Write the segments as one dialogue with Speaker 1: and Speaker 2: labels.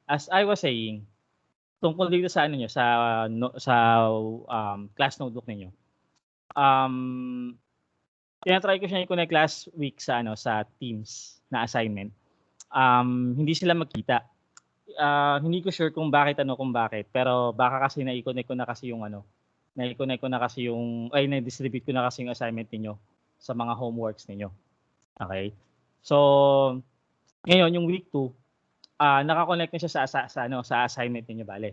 Speaker 1: as I was saying, tungkol dito sa ano niyo, class notebook ninyo. Tina-try ko siyang i-connect last week sa ano, sa Teams na assignment. Hindi sila magkita. Hindi ko sure kung bakit, pero baka kasi na-i-connect ko na kasi yung na-distribute ko na kasi yung assignment ninyo sa mga homeworks ninyo. Okay? So, ngayon yung week 2, naka-connect na siya sa assignment niyo bale.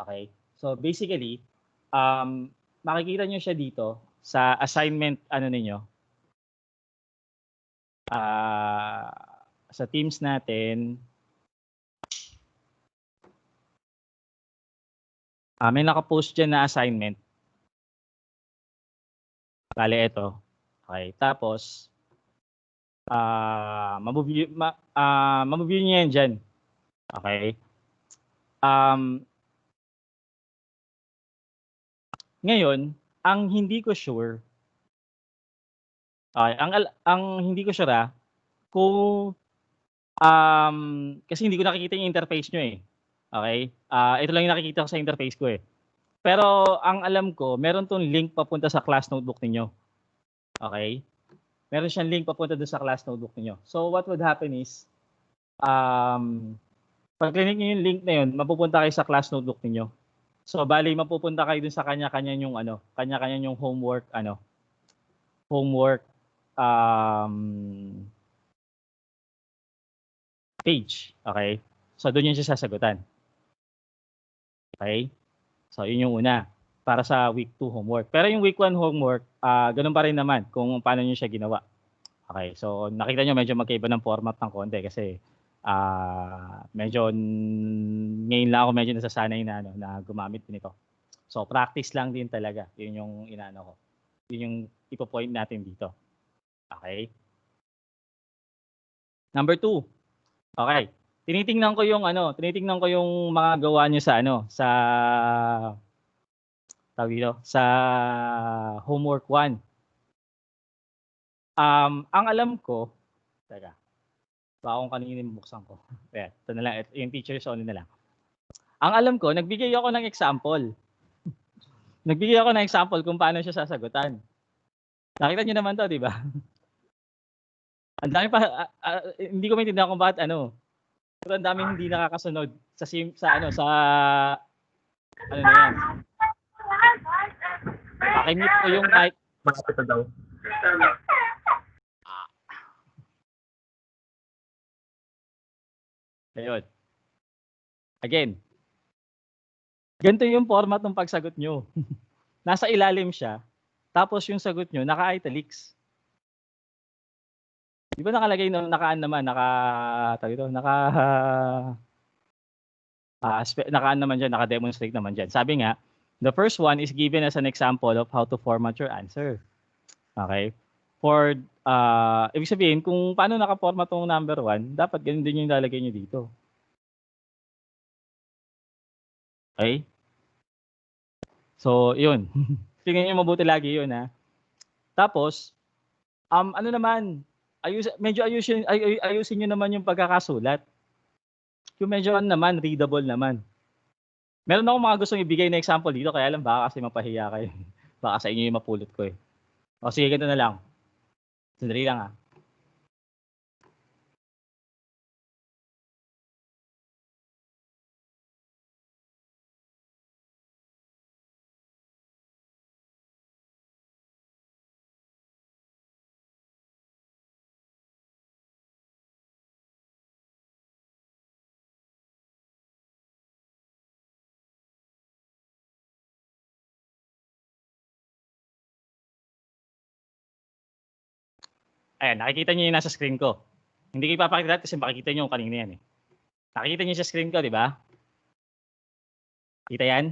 Speaker 1: Okay? So basically, makikita niyo siya dito sa assignment ninyo. Sa Teams natin, may naka-post diyan na assignment. Bale ito. Okay, tapos mabu-view niyo yan diyan. Okay? Ngayon, ang hindi ko sure, ang hindi ko sure kung kasi hindi ko nakikita yung interface nyo eh. Okay? Ito lang yung nakikita ko sa interface ko eh. Pero ang alam ko, meron tong link papunta sa class notebook ninyo. Okay? Meron siyang link papunta doon sa class notebook ninyo. So what would happen is, pag click niyo yung link na yun, mapupunta kayo sa class notebook ninyo. So bali mapupunta kayo dun sa kanya-kanya yung homework page. Okay? So doon yung siya sasagutan. Okay? So yun yung una para sa week 2 homework. Pero yung week 1 homework, ganun pa rin naman kung paano niyo siya ginawa. Okay? So nakita niyo medyo magkaiba ng format ng konti kasi medyo ngayon lang ako medyo nasasanay na gumamit nito. So practice lang din talaga. Yun yung inaano ko. Yun yung ipo-point natin dito. Okay? Number 2. Okay. Tinitingnan ko yung mga gawa niyo sa sa homework 1. Ang alam ko, teka. Baka kung kanino buksan ko. Ayan, ito na lang, yung teachers only na lang. Ang alam ko, nagbigay ako ng example. Nagbigay ako ng example kung paano siya sasagutan. Nakita niyo naman 'to, 'di ba? Ang dami pa hindi ko maintindihan kung bakit pero ang daming hindi nakakasunod sa ano na 'yan. Paki-mute ko yung mic.
Speaker 2: Malapit na daw.
Speaker 1: Ayun. Again. Ganito yung format ng pagsagot nyo. Nasa ilalim siya, tapos yung sagot nyo naka-italics. Di ba nakalagay nakaan naman, nakaan naman dyan, naka-demonstrate naman dyan. Sabi nga, the first one is given as an example of how to format your answer. Okay? For, ibig sabihin, kung paano naka-format tong number 1, dapat ganun din yung lalagay nyo dito. Okay? So, yun. Tingnan nyo mabuti lagi yun, ha? Tapos, ayusin nyo naman yung pagkakasulat. Yung medyo readable naman. Meron akong mga gustong ibigay na example dito, kaya lang baka kasi mapahiya kayo. Baka sa inyo yung mapulot ko eh. O sige, ganito na lang. Sandali lang ah. Ayan, nakikita niyo yung nasa screen ko. Hindi ko ipapakita kasi makikita niyo yung kanina yan eh. Nakikita niyo sa screen ko, di ba? Kita yan?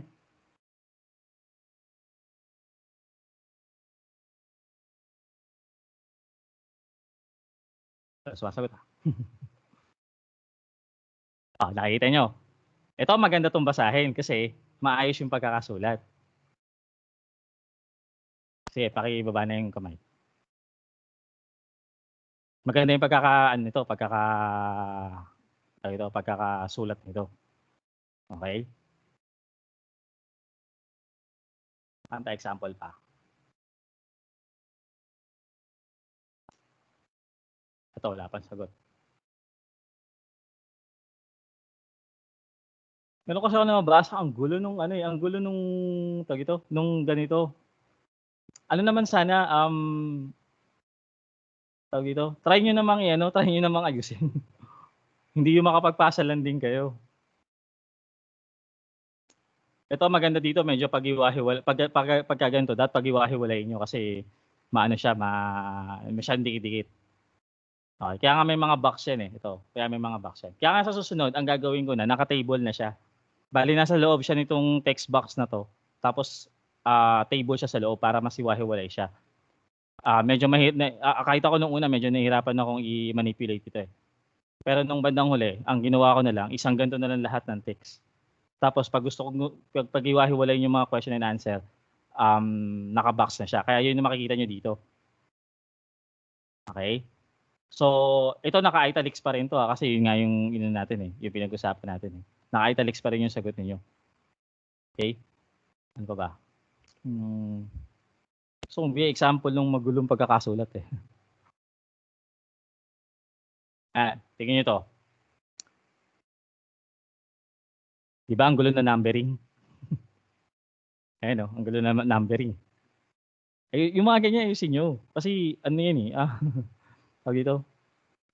Speaker 1: Sumasagot ah. Nakikita niyo. Ito maganda tong basahin kasi maayos yung pagkakasulat. Sige, pakibaba na yung kamay. Maganda yung pagkakasulat nito. Okay? Example pa. Ito, wala pang sagot. Meron kasi ako nabasa, ang gulo nung ano, ang gulo nung tawag ito, nung ganito. Ano naman sana, tawag dito, try niyo namang i-ano, try niyo namang ayusin. Hindi yung makapagpasa lang din kayo. Ito maganda dito medyo pagka ganito dapat paghiwa-hiwalayin niyo kasi maano siya, masyadong dikit-dikit. Okey, kaya nga may mga box yan, eh, ito, kaya may mga box yan. Kaya nga sa susunod ang gagawin ko na naka-table na siya. Bale nasa loob siya nitong text box na 'to, tapos, table siya sa loob para mas hiwa-hiwalay siya. Medyo kahit ako nung una medyo nahihirapan akong i-manipulate ito, eh. Pero nung bandang huli, ang ginawa ko na lang isang ganito na lang lahat ng text. Tapos 'pag gusto kong paghiwa-hiwalayin yung mga question and answer, naka-box na siya. Kaya yun yung makikita niyo dito. Okey? So, ito naka-italics pa rin 'to, kasi yun nga yung inano natin, eh, yung pinag-usapan natin, eh. Naka-italics pa rin yung sagot ninyo. Okey? Ano pa ba? Gusto kong bigyan example nung magulong pagkakasulat, eh. Tingnan niyo 'to. 'Di ba ang gulo ng numbering? Ayan, oh, ang gulo ng numbering. Eh, yung mga ganyan ayusin niyo. Kasi ano yan, eh, tawag dito,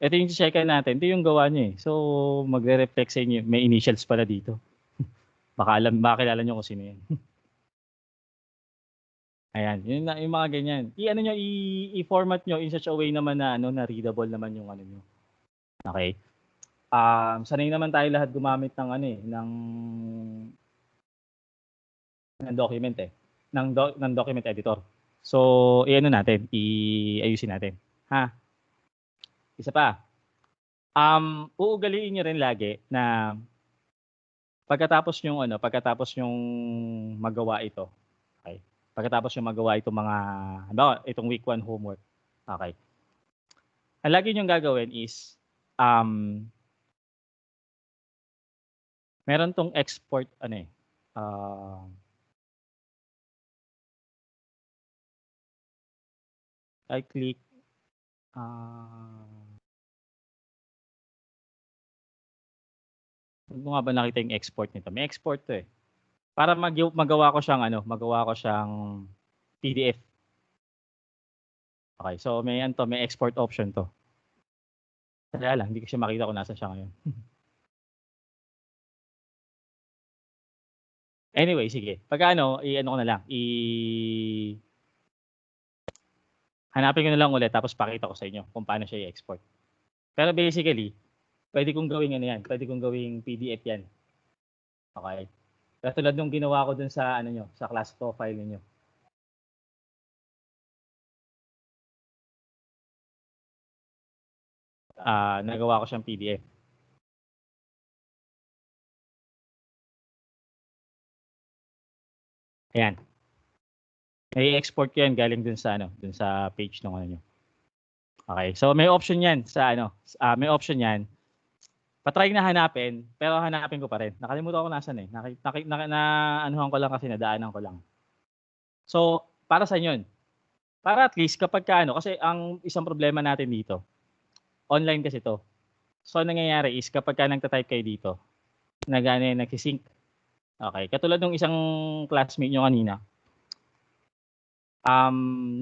Speaker 1: ito yung che-checkan natin, ito yung gawa niyo, eh. So, magre-reflect sa inyo may initials pala dito. Baka kilala niyo kung sino yan. Ayan, yun na yung mga ganyan. I-ano niyo, i-format niyo in such a way naman na ano, na readable naman yung ano niyo. Okey? Sanay naman tayo lahat gumamit ng ano, eh, ng document, eh, ng document editor. So, i-ano natin, ayusin natin, ha. Isa pa, uugaliin niyo rin lagi na pagkatapos niyong magawa ito, okey, pagkatapos niyong magawa itong mga halimbawa, itong week 1 homework, okey. Ang lagi niyong gagawin is, meron 'tong export ano, eh, I click, saan ko nga ba nakita yung export nito? May export 'to, eh. Para magawa ko siyang ano, magawa ko siyang PDF. Okey, so may ano 'to, may export option 'to. Kaya lang hindi ko siya makita kung nasaan siya ngayon. Anyway, sige, pagka ano, i-ano ko na lang, hanapin ko na lang ulit tapos pakita ko sa inyo kung paano siya i-export. Pero basically, puwede kong gawing ano 'yan, puwede kong gawing PDF 'yan, okey? Katulad nung ginawa ko dun sa ano niyo, sa class profile ninyo. Nagawa ko siyang PDF. Ayan, nai-export ko 'yan galing dun sa ano, dun sa page nung ano niyo. Okey, so may option 'yan sa ano, may option 'yan. Pa-try na hanapin, pero hanapin ko pa rin. Nakalimutan ko nasaan, eh, naanuhan ko lang kasi nadaanan ko lang. So, para saan 'yun? Para at least kapagka ano, kasi ang isang problema natin dito, online kasi 'to. So, ang nangyayari is kapagka nagta-type kayo dito, nag-aano yan, nagsi-sync. Okey, katulad nung isang classmate niyo kanina,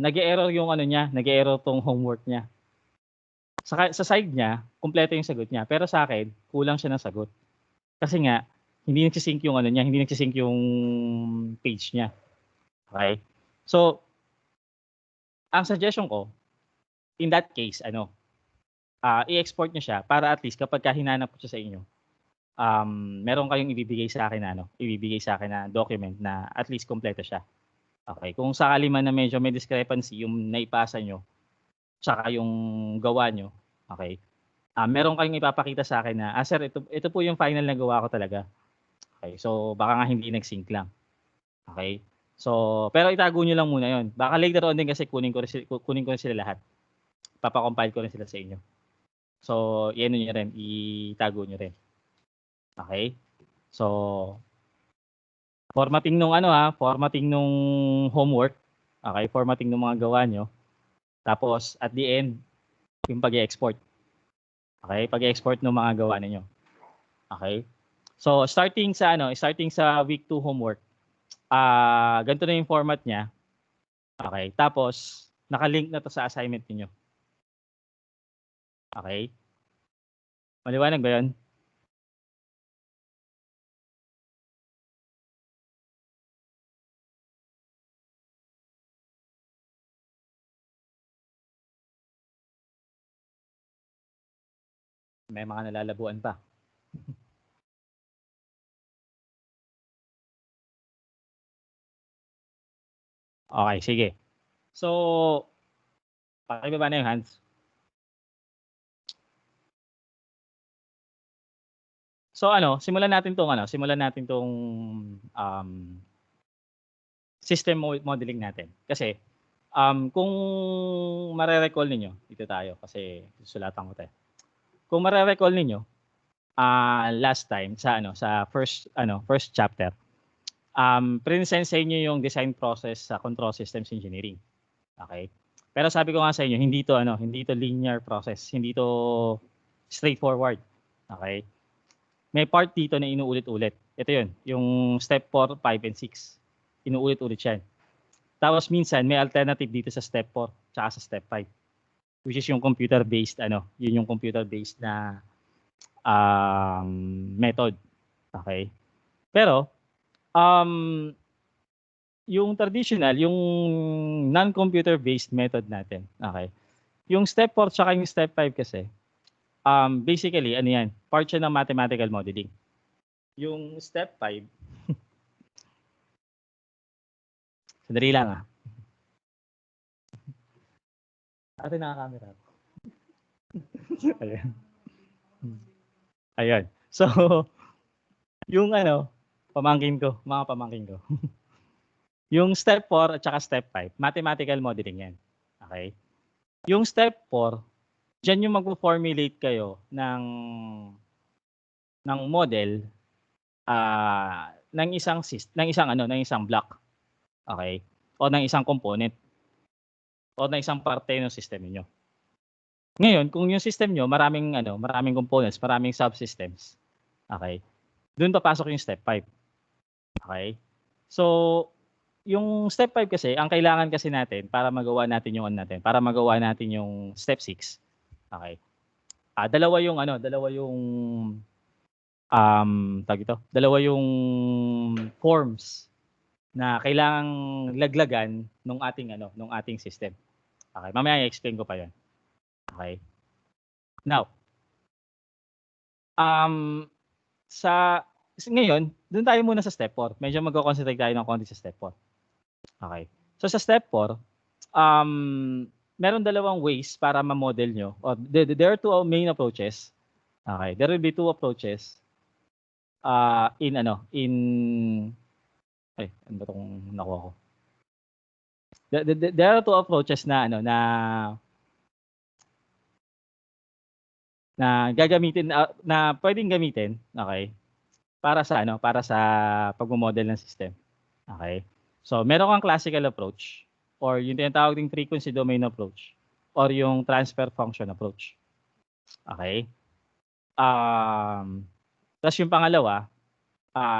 Speaker 1: nag-e-error yung ano niya, nag-e-error 'tong homework niya. Sa side niya, kumpleto yung sagot niya, pero sa'kin kulang siya ng sagot. Kasi nga hindi nagsi-sync yung ano niya, hindi nagsi-sync yung page niya, okey? So, ang suggestion ko, in that case ano, i-export niyo siya para at least kapagka hinanap ko siya sa inyo, meron kayong ibibigay sa'kin na document na at least kumpleto siya. Okey, kung sakali man na medyo may discrepancy yung naipasa niyo, tsaka yung gawa niyo, okey, meron kayong ipapakita sa'kin na, "Sir, ito po yung final na gawa ko talaga." Okey, so baka nga hindi nag-sync lang, okey? So, pero itago niyo lang muna yun. Baka later on din kasi kunin ko rin sila lahat. Papa-compile ko rin sila sa inyo. So, i-ano niyo rin, itago niyo rin, okey? So, formatting nung formatting nung homework. Okay, formatting ng mga gawa nyo. Tapos, at the end, yung pag-i-export. Okay, pag-i-export ng mga gawa ninyo. Okay? So, starting sa week 2 homework, ganito na yung format niya. Okay, tapos, nakalink na to sa assignment niyo. Okay? Maliwanag ba yun? May mga nalalabuan pa. Okay, sige. So, pakibaba na yung hands. So simulan natin tong system modeling natin. Kasi kung mare-recall ninyo, dito tayo kasi susulatan ko 'to. Kung mare-recall ninyo, last time sa first chapter, present sa inyo yung design process sa control systems engineering. Okay? Pero sabi ko nga sa inyo, hindi to linear process, hindi to straightforward. Okay? May part dito na inuulit-ulit. Ito 'yun, yung step 4, 5 and 6. Inuulit-ulit 'yan. Tapos minsan may alternative dito sa step 4 tsaka sa step 5. Which is yung computer-based yun yung computer-based na method. Okay? Pero yung traditional, yung non-computer based method natin. Okay? Yung step 4 tsaka yung step 5 kasi basically yan, part siya ng mathematical modeling. Yung step 5, sandali lang Ate naka-camera. Ayan. Ayun. So, yung mga pamangkin ko. Yung step 4 at saka step 5, mathematical modeling yan. Okay? Yung step 4, diyan yung magpo-formulate kayo ng model ng isang block. Okay? O ng isang component o ng isang parte ng system niyo. Ngayon, kung yung system niyo maraming components, maraming subsystems. Okay? Doon papasok yung step 5. Okay? So, yung step 5 kasi, ang kailangan kasi natin para magawa natin yung step 6. Okay? Dalawa yung forms na kailangang laglagan nung ating system. Okay, mamaya i-explain ko pa 'yon. Okay? Now, ngayon, doon tayo muna sa step 4. Medyo magko-concentrate tayo ng konti sa step 4. Okay. So sa step 4, meron dalawang ways para ma-model nyo. Or there are two main approaches. Okay. There will be two approaches ano ba tong nakuha ko? There are two approaches na gagamitin na pwedeng gamitin, okay? Para sa pagmo-model ng system. Okay? So, meron kang classical approach or yung tinatawag ding frequency domain approach or yung transfer function approach. Okay? Tapos yung pangalawa,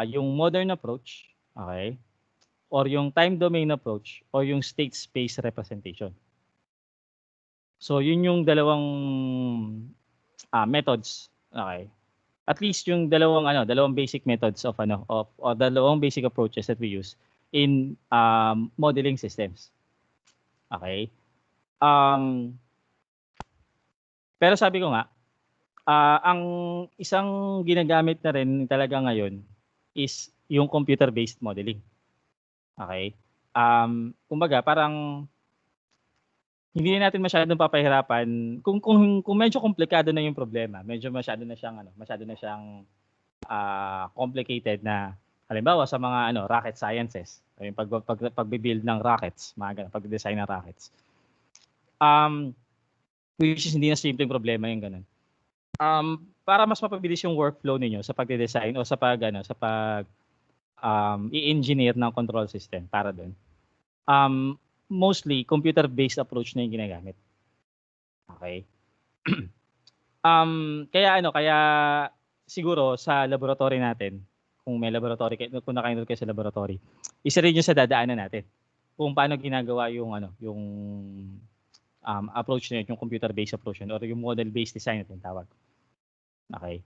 Speaker 1: yung modern approach, okay? Or yung time domain approach or yung state space representation. So, yun yung dalawang methods, okay? At least yung dalawang basic methods or dalawang basic approaches that we use in modeling systems. Okay? Pero sabi ko nga, ang isang ginagamit na rin talaga ngayon is yung computer-based modeling. Okay? Kumbaga, parang hindi na natin masyadong papahirapan kung medyo komplikado na yung problema, medyo masyado na siyang complicated na halimbawa sa mga rocket sciences, yung pagbi-build ng rockets, mga ganun, pag-design ng rockets. Which is hindi na simpleng problema yung ganun. para mas mapabilis yung workflow ninyo sa pagde-design o sa i-engineer ng control system para doon. Mostly computer-based approach na yung ginagamit. Okay? Kaya siguro sa laboratory natin, kung may laboratory kayo, kung naka-enroll kayo sa laboratory, isa rin yung sa dadaanan natin. Kung paano ginagawa yung approach na yun, yung computer-based approach yun, or yung model-based design na tinatawag. Okay.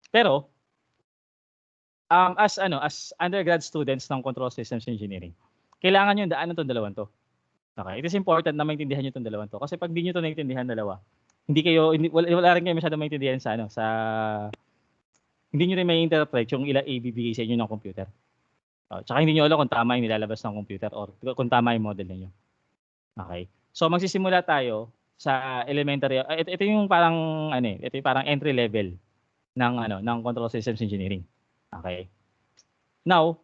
Speaker 1: Pero as undergrad students ng Control Systems Engineering, kailangan niyo daanan tong dalawang to. Okay? It is important na maintindihan niyo tong dalawang to kasi pag di niyo to naintindihan dalawa, wala rin kayo masyadong maintindihan hindi niyo rin mai-interpret yung ibibigay sa inyo ng computer. Tsaka hindi niyo alam kung tama yung nilalabas ng computer or kung tama yung model niyo. Okay? So magsisimula tayo sa elementary. Ito yung parang entry level ng Control Systems Engineering. Okay. Now,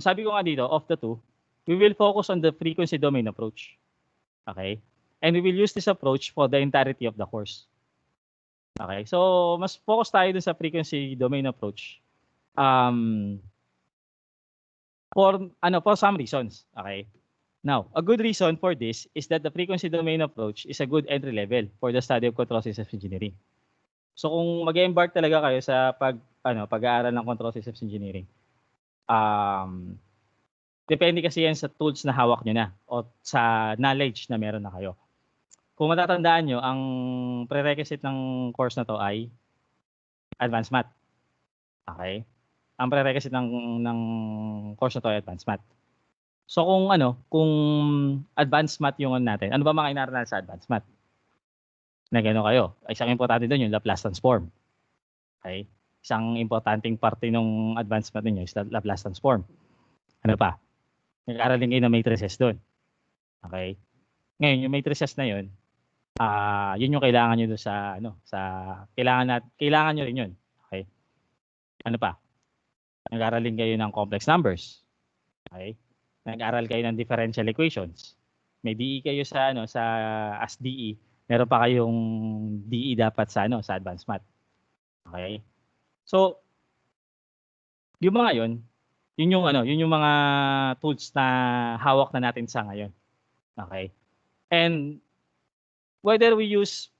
Speaker 1: sabi ko nga dito, of the two, we will focus on the frequency domain approach. Okay? And we will use this approach for the entirety of the course. Okay? So, mas focus tayo dun sa frequency domain approach. For some reasons. Okay? Now, a good reason for this is that the frequency domain approach is a good entry level for the study of control systems engineering. So, kung mag-embark talaga kayo sa pag-aaral ng control systems engineering, depende kasi yan sa tools na hawak nyo na o sa knowledge na meron na kayo. Kung matatandaan nyo, ang prerequisite ng course na to ay advanced math. Okay? Ang prerequisite ng course na to ay advanced math. So kung advanced math yung natin, ano ba mga inaral sa advanced math? Na gano'n kayo. Isang importante doon yung Laplace transform. Okay? Isang importanteng parte ng advanced math ninyo is Laplace transform. Ano pa? Nag-aaral din kayo ng matrices doon. Okay? Ngayon, yung matrices na yun, yun yung kailangan nyo doon kailangan nyo rin yun. Okay? Ano pa? Nag-aaral din kayo ng complex numbers. Okay? Nag-aaral kayo ng differential equations. May DE kayo sa as DE. Meron pa kayong DE dapat sa advanced math. Okay? So, yung mga yun yung mga tools na hawak na natin sa ngayon. Okay? And whether we use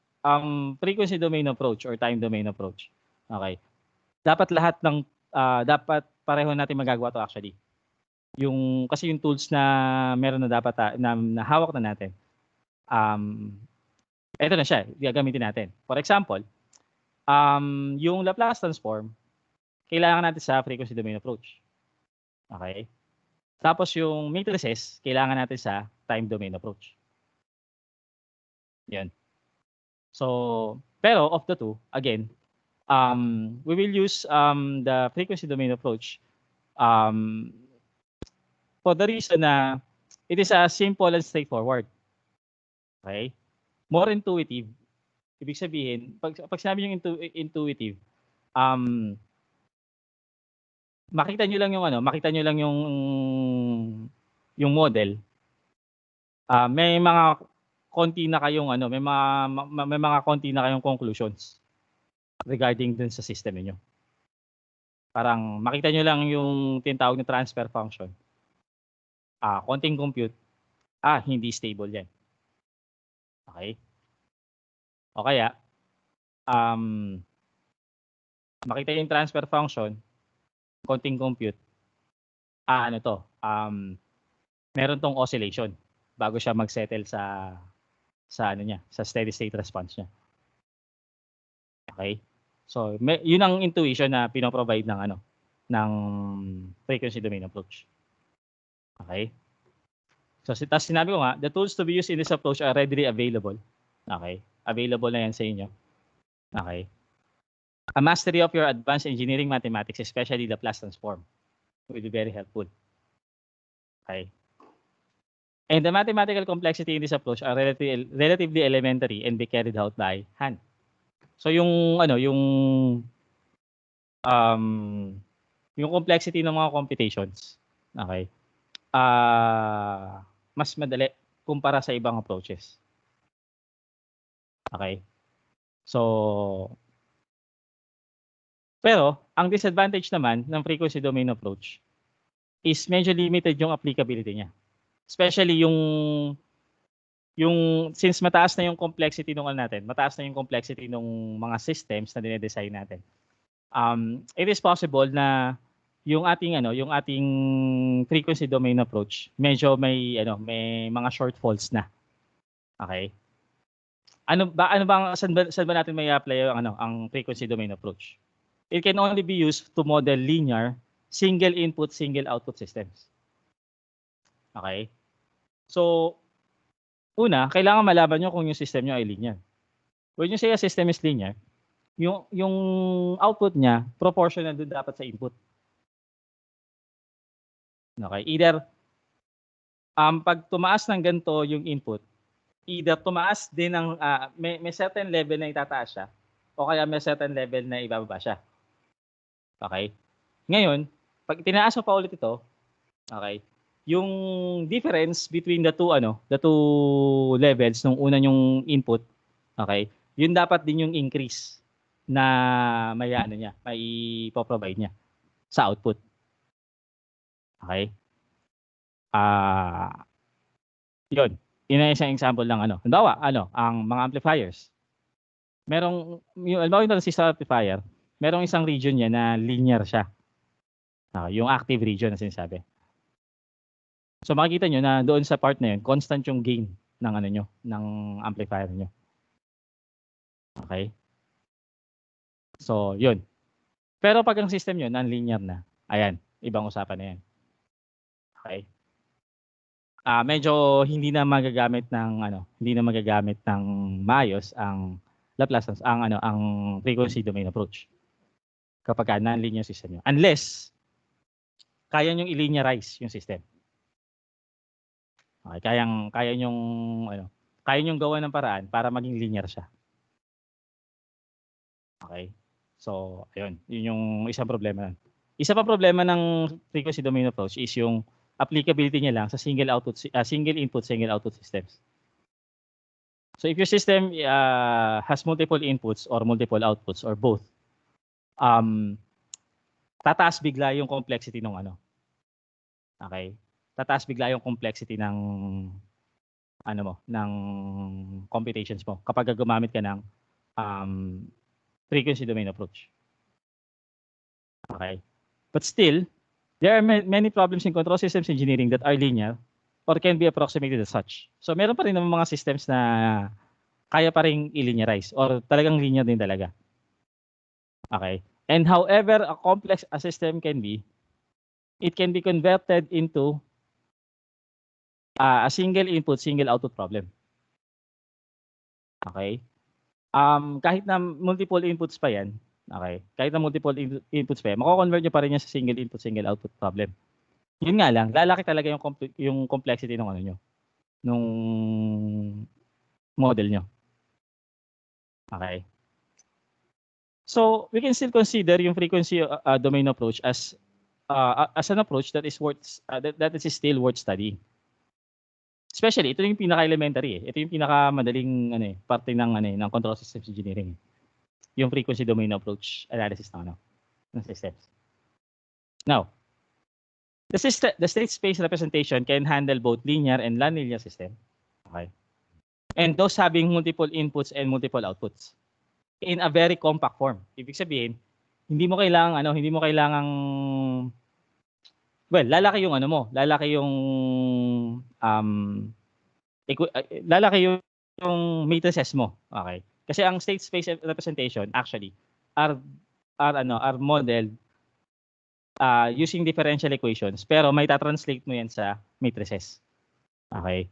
Speaker 1: frequency domain approach or time domain approach, okay? Dapat dapat pareho natin magagawa to actually. Kasi yung tools na meron na dapat na hawak na natin. Ito na siya, gagamitin natin. For example, yung Laplace transform, kailangan natin sa frequency domain approach. Okay? Tapos yung matrices, kailangan natin sa time domain approach. Yan. So, pero of the two, again, we will use the frequency domain approach for the reason na it is simple and straightforward. Okay? More intuitive. Ibig sabihin, pag sinabi yung intuitive, makita nyo lang yung model. May mga konti na kayong may mga konti na kayong conclusions regarding dun sa system niyo. Parang makita nyo lang yung tinatawag na transfer function. Konting compute, hindi stable yan. Okay? O kaya, makita yung transfer function, konting compute, meron tong oscillation bago siya mag-settle sa steady state response niya. Okay? So, yun ang intuition na pinoprovide ng frequency domain approach. Okay? So, tapos sinabi ko nga, the tools to be used in this approach are readily available. Okay? Available na yan sa inyo. Okay? A mastery of your advanced engineering mathematics, especially the Laplace transform, will be very helpful. Okay? And the mathematical complexity in this approach are relatively elementary and be carried out by hand. So yung complexity ng mga computations, okay? Mas madali kumpara sa ibang approaches. Okay? So, pero ang disadvantage naman ng frequency domain approach is medyo limited yung applicability niya. Especially yung since mataas na yung complexity nung ano natin, mataas na yung complexity nung mga systems na dine-design natin. It is possible na yung ating frequency domain approach medyo may mga shortfalls na. Okay? Saan ba natin may apply ang frequency domain approach? It can only be used to model linear single input single output systems. Okay? So una, kailangan malaman niyo kung yung system niyo ay linear. When you say a system is linear, yung output niya proportional doon dapat sa input. Okay? Either pag tumaas ng ganito yung input, either tumaas din ng may certain level na itataas siya o kaya may certain level na ibababa siya. Okay? Ngayon, pag tinaas mo pa ulit ito, okay? Yung difference between the two levels nung una yung input, okay? Yun dapat din yung increase na may provide niya sa output. Okay? Yun. Yun ay isang example ng Halimbawa, ang mga amplifiers. Halimbawa yung transistor amplifier, merong isang region niya na linear siya. Yung active region na sinasabi. So makikita nyo na doon sa part na yun, constant yung gain ng ng amplifier nyo. Okay? So, yun. Pero pag ang system nyo non-linear na, ayan, ibang usapan na yan. Okay? Medyo hindi na magagamit ng maayos ang Laplace ang frequency domain approach kapag non-linear system nyo. Unless kaya nyo i-linearize yung system. Okay, kaya nyong gawa ng paraan para maging linear siya. Okay? So, ayun, yun yung isang problema. Isa pa problema ng frequency domain approach is yung applicability niya lang sa single input, single output systems. So, if your system has multiple inputs or multiple outputs or both, tataas bigla yung complexity ng Okay? Tataas bigla yung complexity ng ng computations mo kapag gumamit ka ng frequency domain approach. Okay? But still, there are many problems in control systems engineering that are linear or can be approximated as such. So meron pa rin naman mga systems na kaya pa rin i-linearize or talagang linear din talaga. Okay? And however complex a system can be, it can be converted into a single input, single output problem. Okay? Kahit na multiple inputs pa yan, okay? Kahit na multiple inputs pa yan, mako-convert nyo pa rin yan sa single input, single output problem. Yun nga lang, lalaki talaga yung complexity ng nung model nyo. Okay? So, we can still consider yung frequency domain approach as an approach that is still worth studying. Especially, ito yung pinaka-elementary Ito yung pinaka-madaling parte ng control systems engineering. Yung frequency domain approach analysis ng systems. Now, the state space representation can handle both linear and nonlinear system. Okay? And those having multiple inputs and multiple outputs in a very compact form. Ibig sabihin, hindi mo kailangang lalaki yung lalaki yung matrices mo. Okay? Kasi ang state space representation actually are modeled using differential equations pero may ta-translate mo yan sa matrices. Okay?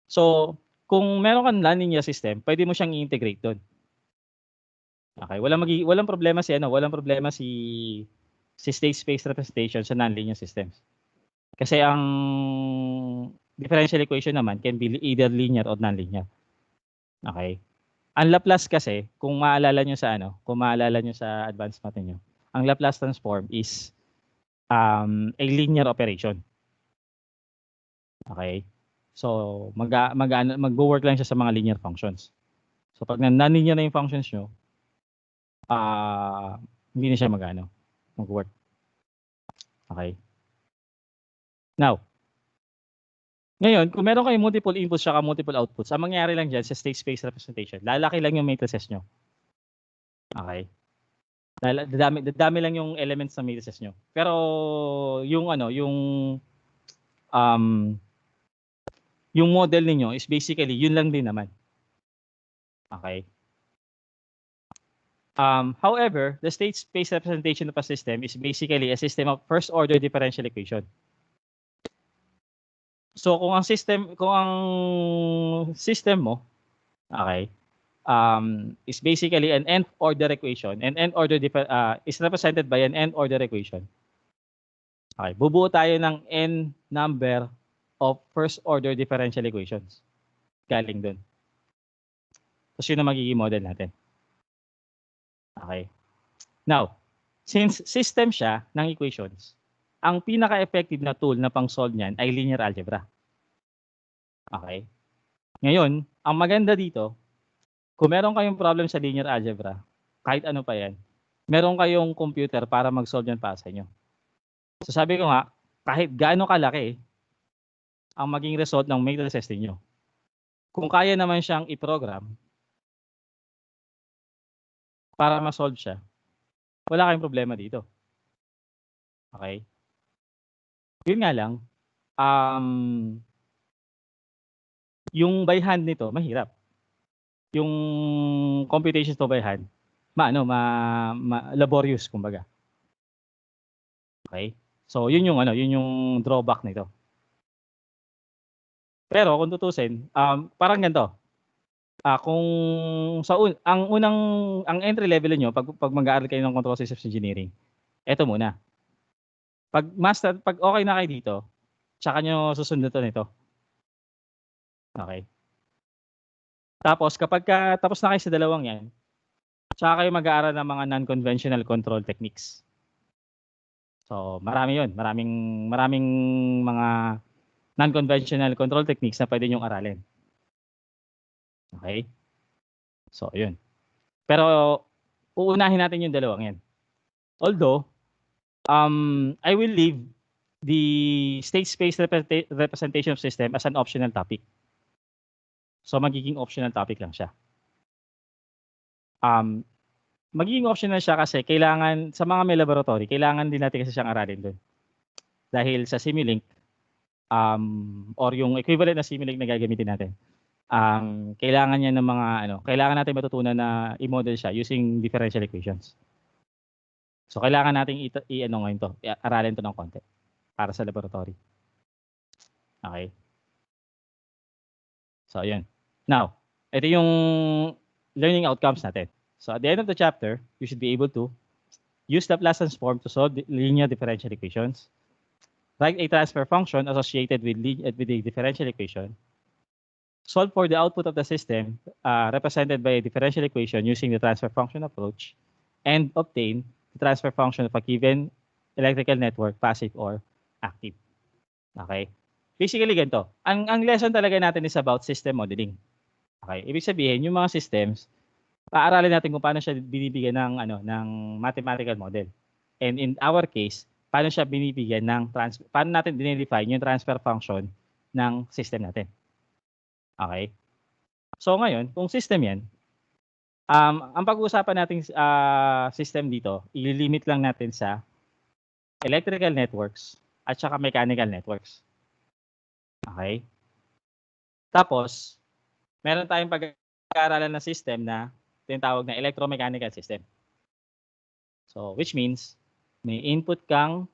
Speaker 1: So, kung meron kang nonlinear system, pwede mo siyang i-integrate doon. Okay, walang problema si state space representation sa nonlinear systems. Kasi ang differential equation naman can be either linear or nonlinear. Okay? Ang Laplace kasi, kung maalala nyo sa advanced math niyo, ang Laplace transform is a linear operation. Okay? So, mag-work lang siya sa mga linear functions. So pag non-linear na yung functions nyo, hindi na siya mag-work. Okay. Now, ngayon, kung meron kayong multiple inputs at multiple outputs, ang mangyayari lang dyan sa state space representation, lalaki lang yung matrices nyo. Okay. Dadami lang yung elements ng matrices nyo. Pero yung yung model ninyo is basically yun lang din naman. Okay. However, the state space representation of a system is basically a system of first order differential equation. So kung ang system mo, okay, is basically an nth order equation, and nth order is represented by an nth order equation. Okay, bubuo tayo ng n number of first order differential equations. Galing dun. Tapos yun ang magiging model natin. Okay. Now, since system siya ng equations, ang pinaka-effective na tool na pang-solve niyan ay linear algebra. Okay. Ngayon, ang maganda dito, kung meron kayong problem sa linear algebra, kahit ano pa yan, meron kayong computer para mag-solve yan para sa inyo. So sabi ko nga, kahit gaano kalaki ang maging result ng matrices ninyo, kung kaya naman siyang i-program para ma-solve siya, wala kayong problema dito. Okay? Yun nga lang, yung by hand nito, mahirap. Yung computations to by hand, laborious kumbaga. Okay? So yun yung drawback nito. Pero kung tutusin, parang ganito. Kung ang entry level niyo pag mag-aaral kayo ng control systems engineering, eto muna. Pag okay na kayo dito, tsaka nyo susundutan ito. Okay. Tapos kapag tapos na kayo sa dalawang yan, tsaka kayo mag-aaral ng mga non-conventional control techniques. So, marami yun. Maraming mga non-conventional control techniques na pwede nyong aralin. Okay? So, yun. Pero, uunahin natin yung dalawang yan. Although, I will leave the state space representation of system as an optional topic. So, magiging optional topic lang siya. Magiging optional siya kasi kailangan, sa mga may laboratory, kailangan din natin kasi siyang aralin doon. Dahil sa Simulink, or yung equivalent na Simulink na gagamitin natin, kailangan niya ng mga, kailangan natin matutunan na i-model siya using differential equations. So, kailangan natin ngayon to, aralin to ng konti para sa laboratory. Okay? So, yun. Now, ito yung learning outcomes natin. So at the end of the chapter, you should be able to use the Laplace transform to solve the linear differential equations, write a transfer function associated with the differential equation, solve for the output of the system represented by a differential equation using the transfer function approach, and obtain the transfer function of a given electrical network, passive or active. Okay? Basically, ganito. Ang lesson talaga natin is about system modeling. Okay? Ibig sabihin, yung mga systems, paaralin natin kung paano siya binibigyan ng mathematical model. And in our case, paano siya binibigyan paano natin dinedefine yung transfer function ng system natin. Okay? So ngayon, kung system yan, ang pag-uusapan nating system dito, i-limit lang natin sa electrical networks at saka mechanical networks. Okay? Tapos, meron tayong pag-aaralan na system na tinatawag na electromechanical system. So, which means, may input kang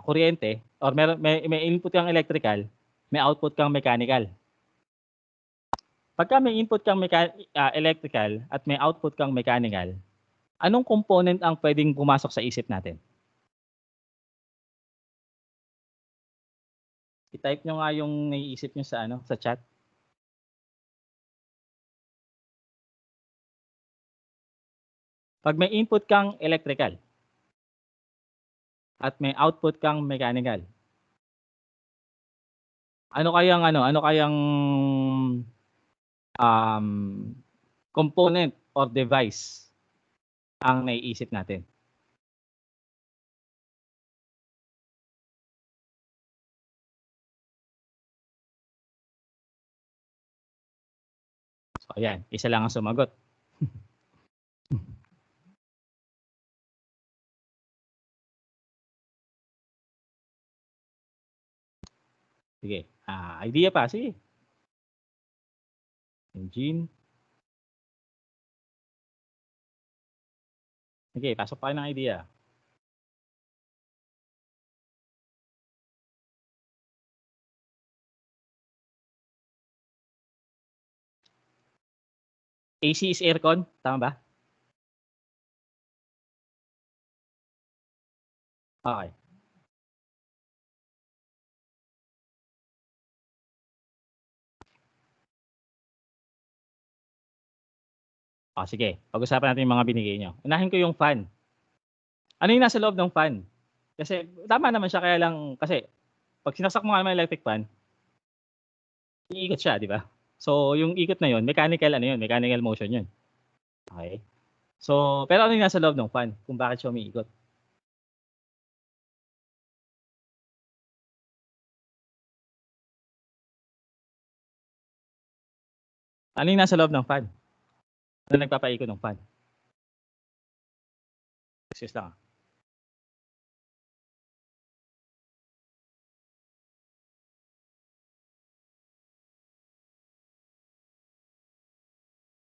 Speaker 1: kuryente, or may input kang electrical, may output kang mechanical. Pagka may input kang electrical at may output kang mechanical, anong component ang pwedeng pumasok sa isip natin? I-type nyo nga yung naiisip nyo sa chat. Pag may input kang electrical at may output kang mechanical, ano kayang component or device ang naiisip natin? So ayan, isa lang ang sumagot. Sige, idea pa, sige. Engine. Sige, pasok pa kayo ng idea. AC is aircon, tama ba? Okay. Sige, pag-usapan natin yung mga binigay niyo. Unahin ko yung fan. Ano yung nasa loob ng fan? Kasi tama naman siya, kaya lang kasi 'pag sinaksak mo nga naman yung electric fan, iikot siya, 'di ba? So, yung ikot na yun, mechanical ano yun, mechanical motion yun. Okay. So, pero ano yung nasa loob ng fan kung bakit siya umiikot? Ano yung nasa loob ng fan? Ano nagpapaikot ng fan? Excuse lang.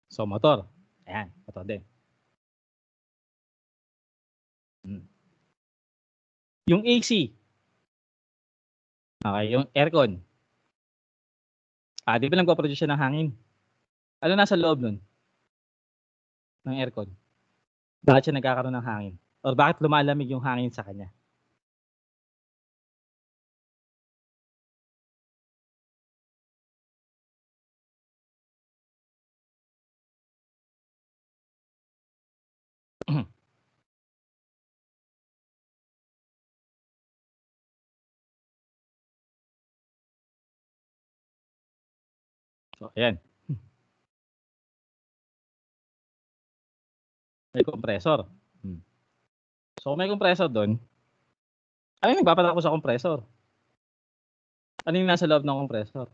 Speaker 1: So, motor. Ayan, motor din. Yung AC, okay, yung aircon. 'Di ba nagpo-produce siya ng hangin? Ano nasa loob nun, ng aircon? Bakit siya nagkakaroon ng hangin? Or bakit lumalamig yung hangin sa kanya? So, ayan, may compressor. So, kung may compressor dun, ano yung nagpapatakbo sa compressor? Ano yung nasa loob ng compressor?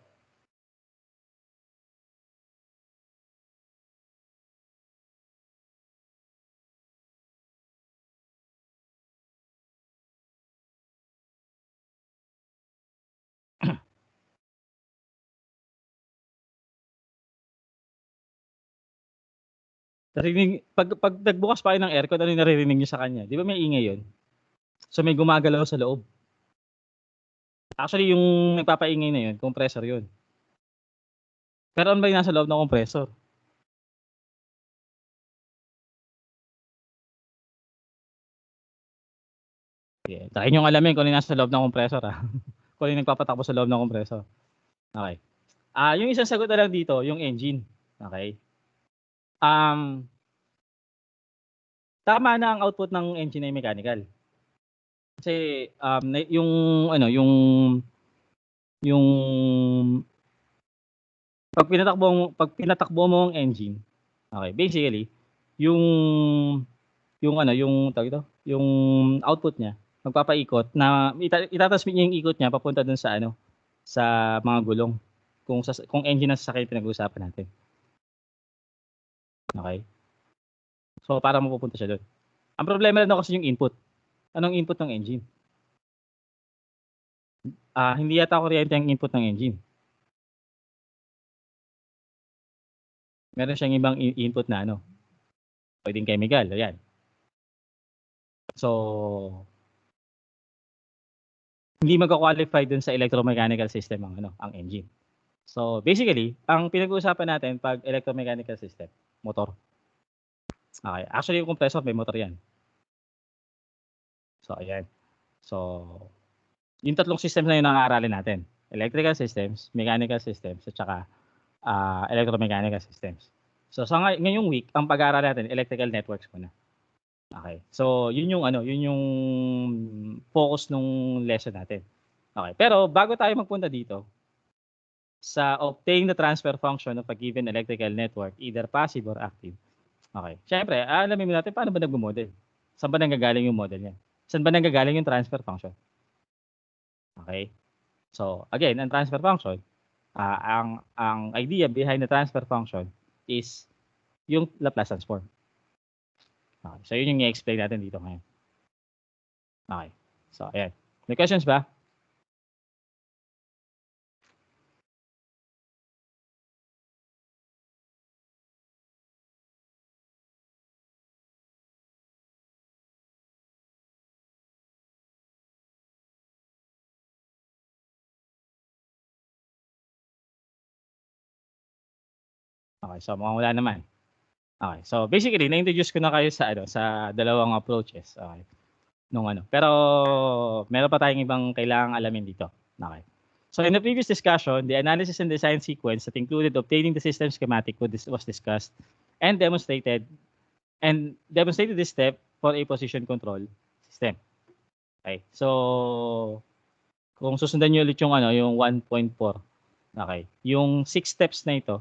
Speaker 1: Narinig 'pag nagbukas pa kayo ng aircon, ano yung naririnig niyo sa kanya? 'Di ba may ingay yun? So, may gumagalaw sa loob. Actually, yung nagpapaingay na yun, compressor yun. Pero ano ba yung nasa loob ng compressor? Sige, try niyong alamin kung ano yung nasa loob ng compressor, kung ano yung nagpapatakbo sa loob ng compressor. Okey. Yung isang sagot na lang dito, yung engine, okey? Um, Tama na ang output ng engine ay mechanical. Kasi, na yung ano, yung 'pag pinatakbo mo ang engine, okey, basically yung yung tawag dito, yung output niya magpapaikot na ita-transmit niya yung ikot niya papunta dun sa ano, sa mga gulong. Kung engine ang sasakyan yung pinag-uusapan natin, okey? So, para mapupunta siya dun. Ang problema lang daw kasi yung input. Anong input ng engine? Hindi yata kuryente ang input ng engine. Meron siyang ibang input na ano, puwedeng chemical, ayan. So, hindi magka-qualify dun sa electromechanical system ang ano, ang engine. So, basically, ang pinag-uusapan natin 'pag electromechanical system, motor. Okey, actually yung compressor may motor 'yan. So, ayan. So, yung tatlong systems na yun ang aaralin natin, electrical systems, mechanical systems, at saka, electromechanical systems. So, sa ngayong week ang pag-aaralan natin electrical networks muna. Okey. So, yun yung ano, yun yung focus nung lesson natin. Okey, pero bago tayo magpunta dito, sa obtain the transfer function of a given electrical network, either passive or active. Okay. Siyempre, alamin natin paano ba nagmo-model. Saan ba nanggagaling yung model niya? Saan ba nanggagaling yung transfer function? Okay. So, again, ang transfer function, ang idea behind the transfer function is yung Laplace transform. Okay. So, yun yung i-explain natin dito ngayon. Okay. So, ayan. May questions ba? Okay. So, mukhang wala naman. Okay. So, basically, na-introduce ko na kayo sa sa dalawang approaches. Okay. Nung Pero meron pa tayong ibang kailangang alamin dito. Okay. So in the previous discussion, the analysis and design sequence that included obtaining the system schematic was discussed and demonstrated this step for a position control system. Okay. So kung susundan niyo ulit yung 1.4. Okay. Yung 6 steps na ito,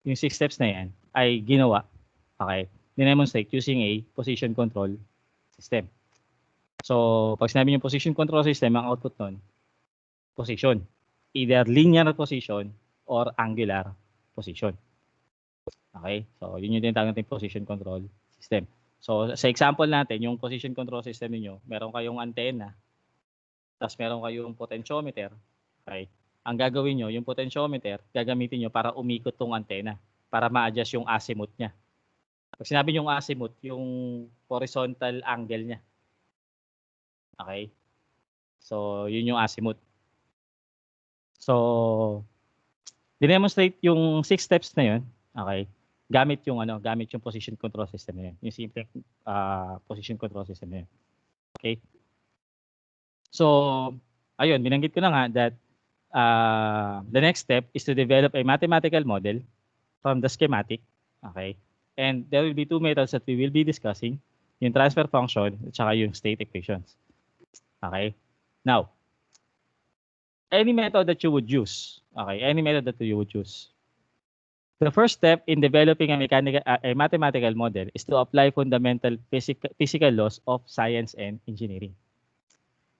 Speaker 1: yung 6 steps na yan ay ginawa, okay, dinemonstrate using a position control system. So, pag sinabi yung position control system, ang output nun, position. Either linear position or angular position. Okay? So, yun yung tinatawag natin position control system. So, sa example natin, yung position control system niyo, meron kayong antenna, tapos meron kayong potentiometer. Okay? Ang gagawin nyo, yung potentiometer, gagamitin nyo para umikot tong antenna, para ma-adjust yung azimuth niya. Pag sinabi yung azimuth, yung horizontal angle niya. Okay? So, yun yung azimuth. So, dinemonstrate yung 6 steps na yun, okay, gamit yung position control system na yun. Yung simple position control system na yun. Okay? So, ayun, binanggit ko na nga that the next step is to develop a mathematical model from the schematic. Okay? And there will be 2 methods that we will be discussing, yung transfer function at saka yung state equations. Okay? Now, any method that you would use, the first step in developing a mathematical model is to apply fundamental physical laws of science and engineering.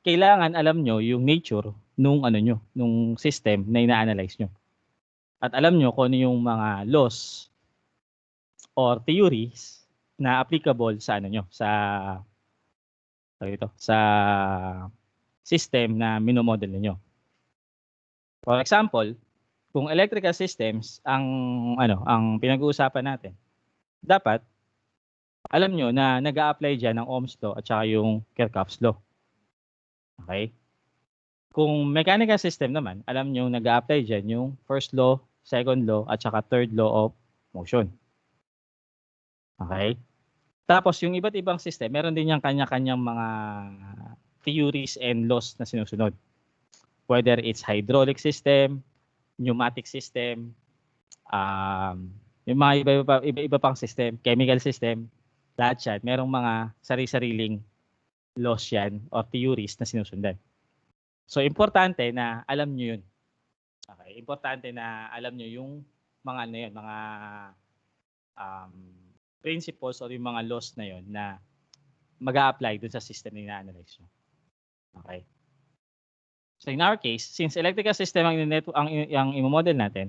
Speaker 1: Kailangan alam nyo yung nature nung system na ina-analyze nyo. At alam nyo kung ano yung mga laws or theories na applicable sa sa system na minomodel niyo. For example, kung electrical systems ang pinag-uusapan natin, dapat alam nyo na nag-a-apply diyan ang Ohm's law at saka yung Kirchhoff's law. Okay? Kung mechanical system naman, alam nyo nag-a-apply diyan yung first law, second law at saka third law of motion. Okay? Tapos yung iba't ibang system, meron din yung kanya-kanyang mga theories and laws na sinusunod. Whether it's hydraulic system, pneumatic system, yung mga iba pang system, chemical system, lahat yan, merong mga sari-sariling laws yan or theories na sinusundan. So, importante na alam nyo yun. Okay? Importante na alam nyo yung mga principles or yung mga laws na yun na mag-a-apply dun sa system na ina-analyze nyo. Okay? So in our case, since electrical system ang i-model natin,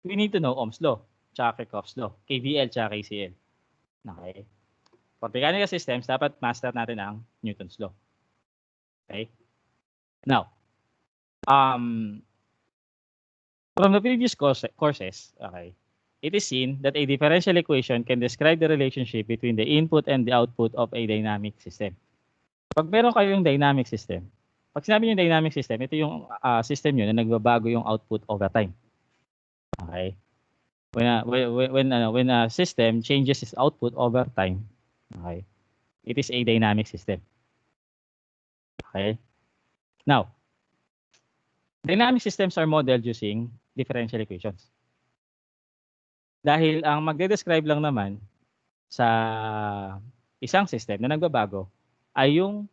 Speaker 1: we need to know Ohm's law, tsaka Kirchhoff's law, KVL tsaka KCL. Okay? For mechanical systems, dapat master natin ang Newton's law. Okay? Now, from the previous courses, okay, it is seen that a differential equation can describe the relationship between the input and the output of a dynamic system. Pag meron kayong dynamic system, pag sinabi yung dynamic system, ito yung system nyo na nagbabago yung output over time. Okay? When a system changes its output over time, okay, it is a dynamic system. Okay? Now, dynamic systems are modeled using differential equations. Dahil ang magde-describe lang naman sa isang system na nagbabago ay yung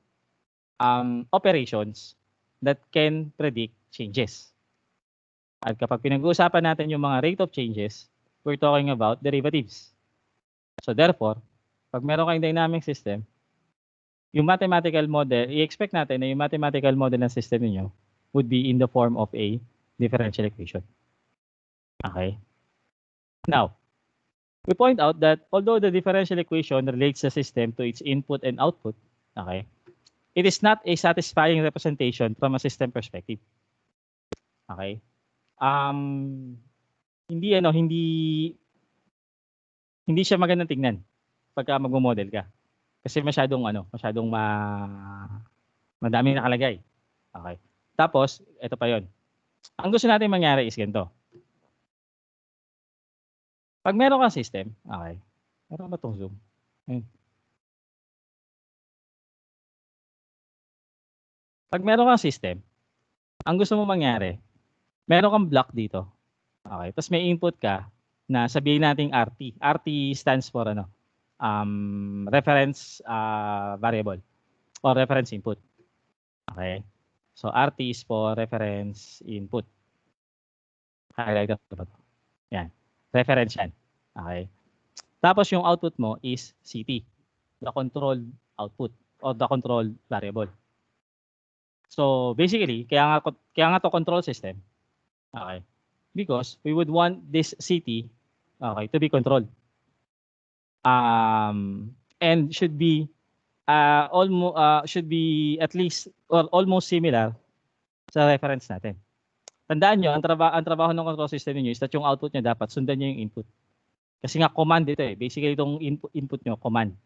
Speaker 1: operations that can predict changes. At kapag pinag-uusapan natin yung mga rate of changes, we're talking about derivatives. So therefore, pag meron kayong dynamic system, yung mathematical model, i-expect natin na yung mathematical model ng system niyo would be in the form of a differential equation. Okay? Now, we point out that although the differential equation relates the system to its input and output, okay, it is not a satisfying representation from a system perspective. Okay? Hindi hindi siya magandang tingnan pagka magmo-model ka. Kasi masyadong madaming nakalagay. Okay. Tapos, ito pa 'yon. Ang gusto natin mangyari is ganito. Pag meron kang system, okay. Meron ba 'tong Zoom? Ayun. Pag meron kang system, ang gusto mong mangyari, meron kang block dito. Okay. Tapos may input ka na sabihin nating RT. RT stands for reference variable or reference input. Okay. So RT is for reference input. Highlight ko ba 'to? Yan. Reference yan. Okay. Tapos yung output mo is CT, the control output or the control variable. So basically, kaya nga to control system. Okay. Because we would want this CT, okay, to be controlled. And should be should be at least or almost similar sa reference natin. Tandaan nyo, ang trabaho ng control system niyo is that yung output niya dapat sundan niya yung input. Kasi nga command ito eh. Basically itong input nyo, command.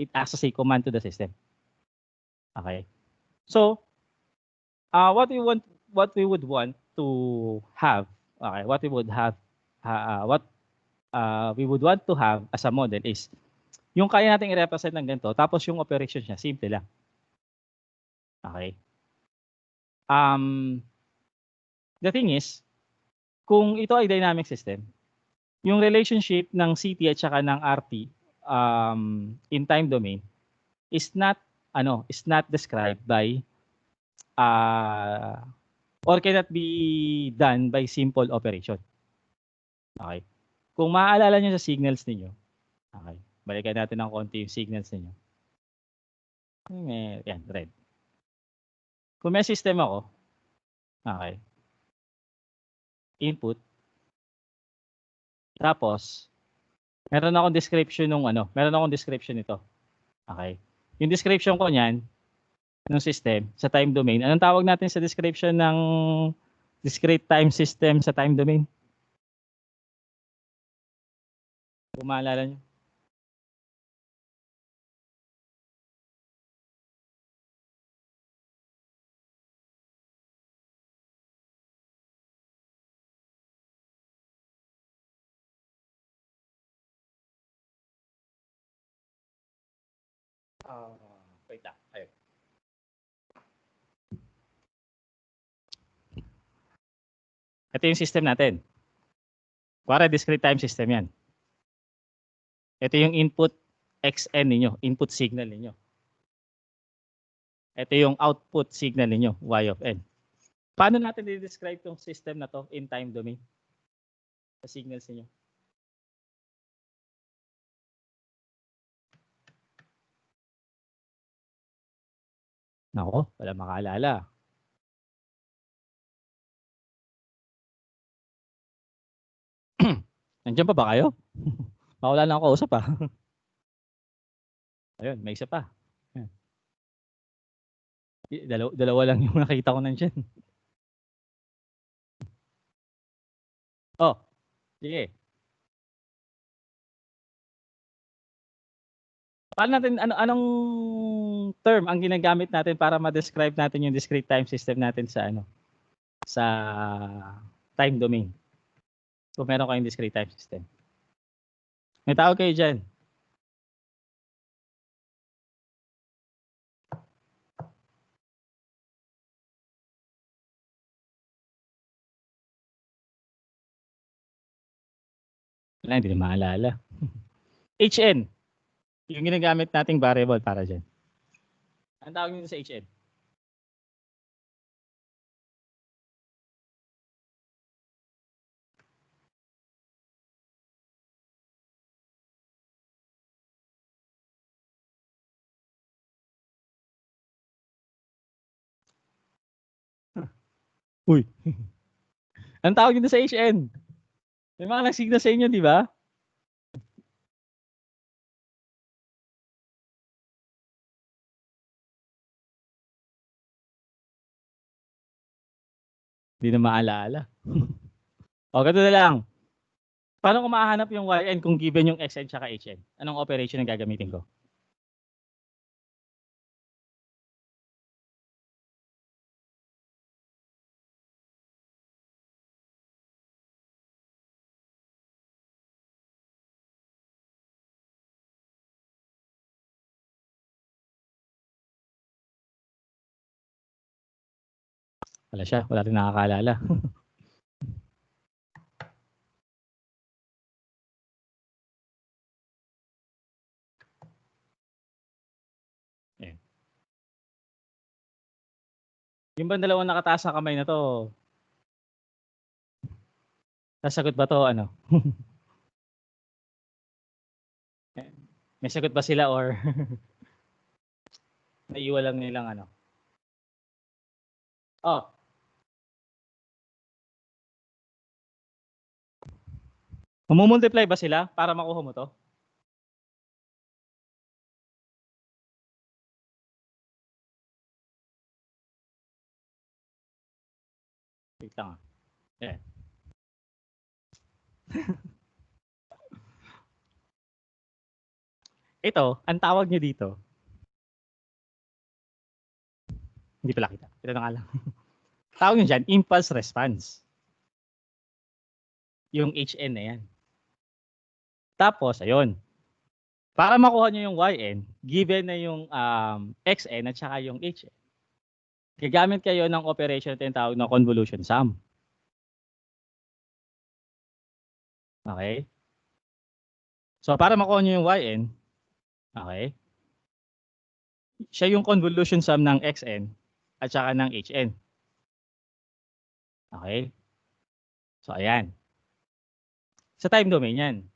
Speaker 1: It acts as a command to the system. Okay. So, what we would want to have, okay, what we would want to have as a model is yung kaya nating i-represent ng ganito, tapos yung operation niya, simple lang. Okay. The thing is, kung ito ay dynamic system, yung relationship ng CT at saka ng RT in time domain is not described by or cannot be done by simple operation. Okay. Kung maaalala niyo sa signals niyo, okay. Balikan natin ng konti yung signals niyo. Yan, red. Kung may system ako, okay. Input. Tapos, meron akong description nito. Okay. Yung description ko niyan ng system sa time domain. Anong tawag natin sa description ng discrete time system sa time domain? Kung maalala niyo. Wait lang. Ayun. Ito yung system natin. Para discrete time system yan. Ito yung input XN ninyo, input signal ninyo. Ito yung output signal ninyo, Y of N. Paano natin i-describe tong system na to in time domain? Sa signals ninyo. Nako, wala makaalala. Nandiyan pa ba kayo? Wala na ako kausap Ayun, may isa pa. Dalawa lang yung nakita ko nandiyan. Oh, sige. Paano natin anong term ang ginagamit natin para ma-describe natin yung discrete time system natin sa time domain? Kung meron kayong discrete time system. May tawag kayo dyan. Wala, hindi na maalala. HN. Yung ginagamit nating variable para dyan. Ang tawag nito sa HN? Uy. Ang tawag nito sa HN. May mga nagsigna sa inyo, di ba? Hindi na maalala. O, ganito na lang. Paano ko mahahanap yung YN kung given yung XN tsaka HN? Anong operation ang gagamitin ko? Wala siya. Wala rin nakakaalala. Ayan. Yung bang dalawang nakataas na kamay na to, sasagot ba to ano? May sagot ba sila or naiiwan lang nilang ano? Oh. Mamumultiply ba sila para makuha mo to? Wait lang ah. Yeah. Ito, ang tawag nyo dito. Hindi pala kita. Ito na nga lang. Tawag nyo dyan, impulse response. Yung HN na yan. Tapos, ayun. Para makuha nyo yung YN, given na yung XN at saka yung HN, gagamit kayo ng operation na tinatawag na convolution sum. Okay? So, para makuha nyo yung YN, okay, siya yung convolution sum ng XN at saka ng HN. Okay? So, ayan. Sa time domain yan.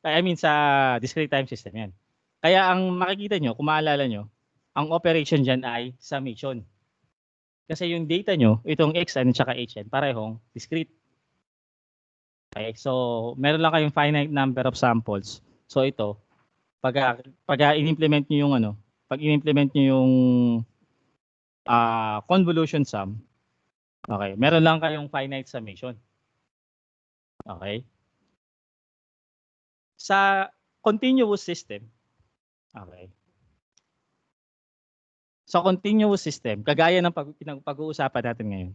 Speaker 1: I mean, sa discrete time system yan. Kaya ang makikita nyo, kung maalala nyo, ang operation dyan ay summation. Kasi yung data nyo, itong XN at saka HN, parehong discrete. Okay, so meron lang kayong finite number of samples. So ito, pag in-implement nyo yung ano, pag in-implement nyo yung convolution sum, okay, meron lang kayong finite summation. Okay? Sa continuous system, okay, sa continuous system, kagaya ng pag-uusapan natin ngayon.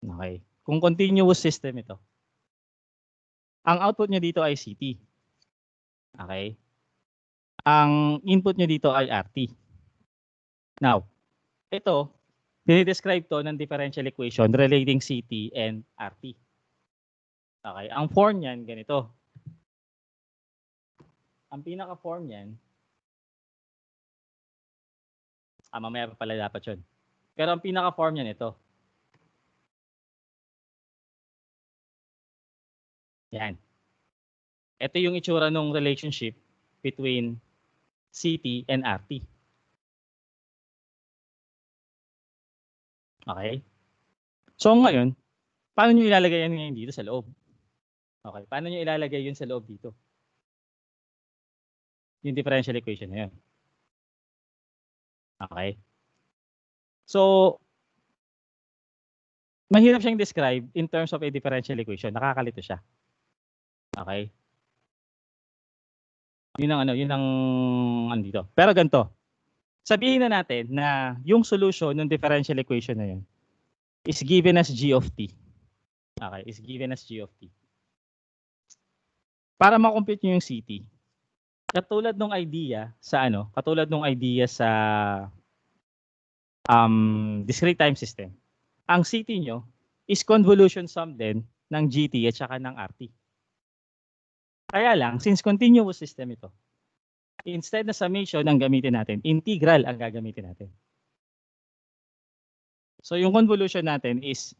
Speaker 1: Okay. Kung continuous system ito, ang output nyo dito ay CT. Okay. Ang input nyo dito ay RT. Now, ito, dinidescribe to ng differential equation relating CT and RT. Okay. Ang form niyan, ganito. Ang pinaka-form niyan, mamaya pa pala dapat yun. Pero ang pinaka-form niyan ito. Yan. Ito yung itsura ng relationship between CT and RT. Okay? So ngayon, paano nyo ilalagay yan ngayon dito sa loob? Okay, paano nyo ilalagay yun sa loob dito? Yung differential equation na yun. Okay? So, mahirap siyang describe in terms of a differential equation. Nakakalito siya. Okay? Yun ang ano, yun ang dito. Pero ganito. Sabihin na natin na yung solution ng differential equation na yun is given as g of t. Okay, is given as g of t. Para ma-compute nyo yung CT, katulad nung idea sa ano, katulad nung idea sa discrete time system, ang CT nyo is convolution sum din ng GT at saka ng RT. Kaya lang, since continuous system ito, instead na summation ang gamitin natin, integral ang gagamitin natin. So yung convolution natin is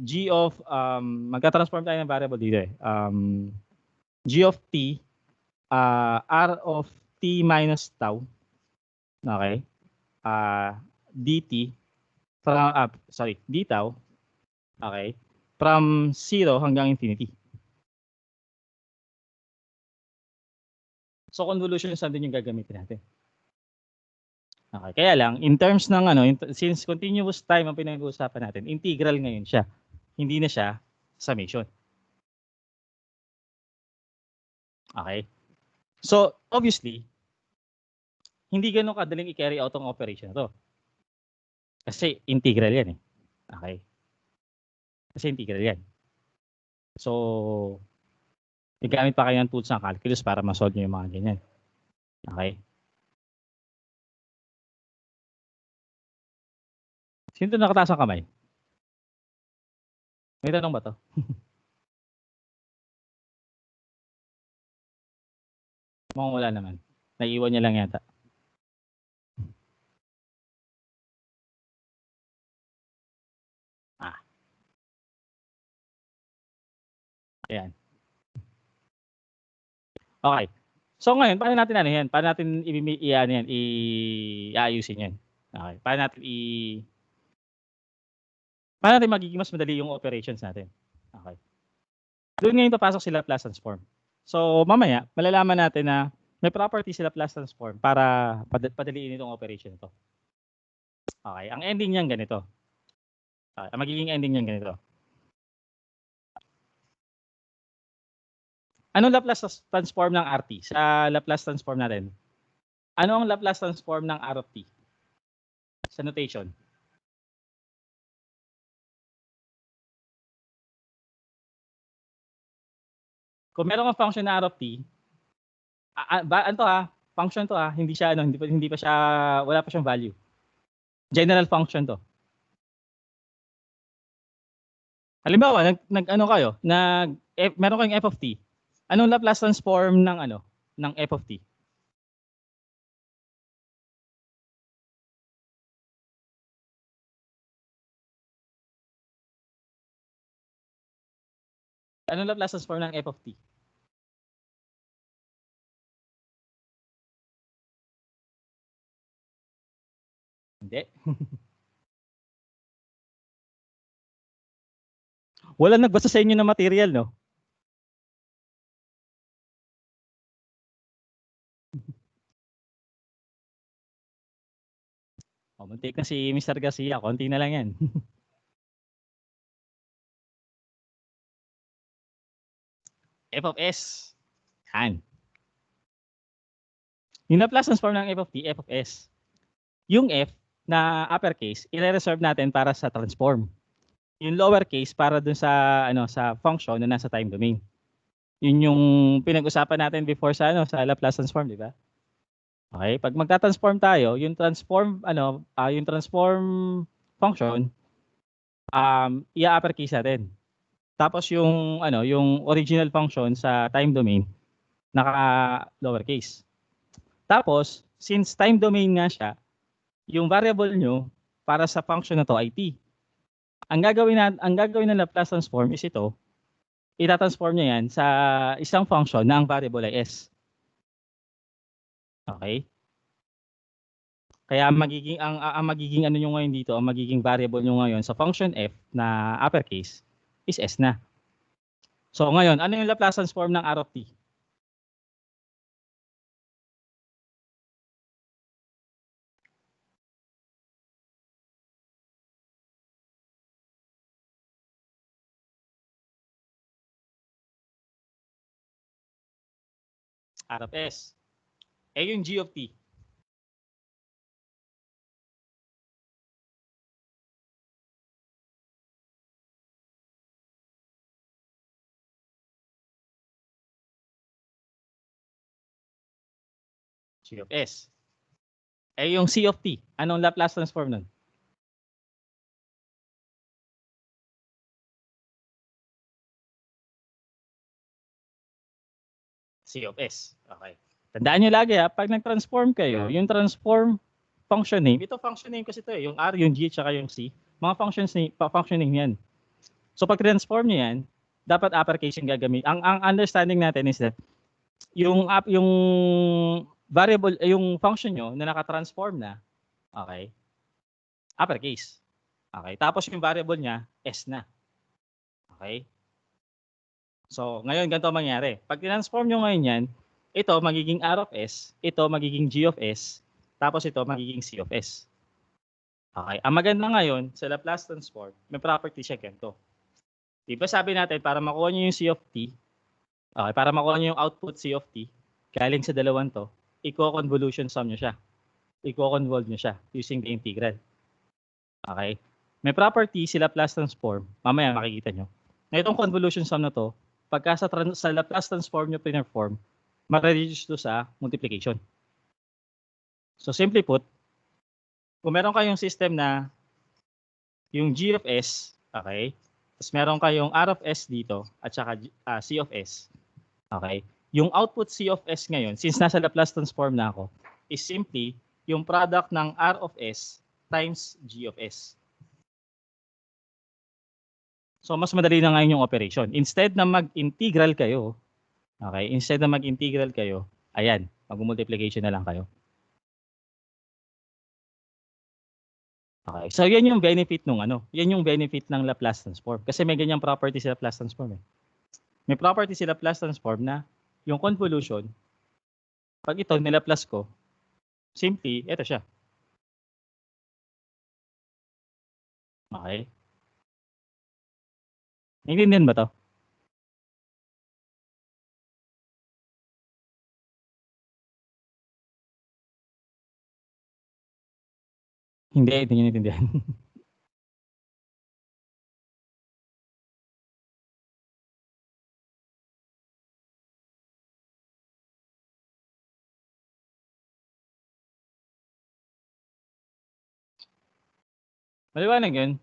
Speaker 1: g of, magka-transform tayo ng variable dito eh. G of t, r of t minus tau, okay, dt, d tau Okay? From 0 hanggang infinity. So convolution sum din yung gagamitin natin. Okay, kaya lang in terms ng since continuous time ang pinag-uusapan natin, integral ngayon siya. Hindi na siya summation. Okay? So obviously, hindi ganoon kadaling i-carry out ang operation na to. Kasi integral 'yan eh. Okay? Kasi integral 'yan. So gagamit pa kayo ng tools ng calculus para ma-solve niyo yung mga ganyan. Okay? Sino nakataas ang kamay? May tanong ba to? Mukhang wala naman. Naiiwan niya lang yata. Ayan. Okay. So ngayon, paano natin yan? Paano natin iayusin yan? Okay. Paano natin magiging mas madali yung operations natin? Okay. Doon ngayon papasok sila Laplace transform. So mamaya, malalaman natin na may property sila Laplace transform para padaliin itong operation ito. Okay. Ang ending niyan ganito. Okay. Ang magiging ending niyan ganito. Anong Laplace transform ng RT? Sa Laplace transform natin. Ano ang Laplace transform ng R of t? Sa notation. Kung meron kang function na R of t, function to hindi siya hindi pa siya, wala pa siyang value. General function to. Halimbawa, meron kayong f of t. Anong Laplace transform ng f of t? Anong Laplace transform ng f of t? Hindi. Wala nagbasa sa inyo ng material, no? Muntik na si Mr. Garcia, konti na lang yan. f of s. Yan. Yung Laplace transform ng f of t, f of s. Yung f na uppercase, i-reserve natin para sa transform. Yung lowercase para dun sa sa function na nasa time domain. Yun yung pinag-usapan natin before sa sa Laplace transform, di ba? Okay, pag magta-transform tayo, yung transform function i-uppercase natin. Tapos yung yung original function sa time domain naka lowercase. Tapos since time domain nga siya, yung variable nyo para sa function na to ay t. Ang gagawin ng Laplace transform is ito. Ita-transform niya yan sa isang function na ang variable ay s. Okay? Kaya ang magiging nyo ngayon dito, ang magiging variable nyo ngayon sa function f na uppercase is s na. So ngayon, ano yung Laplace transform ng r of t? R of s. Yung g of t. G of s. Yung c of t. Anong Laplace transform nun? C of s. Okay. Tandaan nyo lagi pag nag-transform kayo, yung transform function name, ito function name kasi ito yung R, yung G, tsaka yung C, mga function name yan. So pag transform nyo yan, dapat uppercase yung gagamit. Ang understanding natin is that yung variable, yung function nyo na naka-transform na, okay, uppercase. Okay, tapos yung variable niya, S na. Okay? So, ngayon ganito ang mangyari. Pag transform nyo ngayon yan, ito magiging R of S, ito magiging G of S, tapos ito magiging C of S. Okay? Ang maganda ngayon sa Laplace transform, may property siya ganito. Di ba sabi natin, para makuha nyo yung C of T, okay, para makuha nyo yung output C of T, galing sa dalawang to, i-convolution sum nyo siya. I-convolve nyo siya using the integral. Okay? May property si Laplace transform, mamaya makikita nyo. Na itong convolution sum na to, pagka sa Laplace transform nyo pinerform, ma-reduce to sa multiplication. So simply put, kung meron kayong system na yung G of S, okay, tapos meron kayong R of S dito at saka C of S, okay, yung output C of S ngayon, since nasa Laplace transform na ako, is simply yung product ng R of S times G of S. So mas madali na ngayon yung operation. Instead na mag-integral kayo, okay, ayan, mag-multiplication na lang kayo. Okay. So yan yung benefit ng yan yung benefit ng Laplace transform kasi may ganyang property sa Laplace transform eh. May property sa Laplace transform na yung convolution, pag ito nilaplace ko, simply ito siya. Okay. Naiintindihan ba to? Hindi niyo naiintindihan. Maliwanag yun.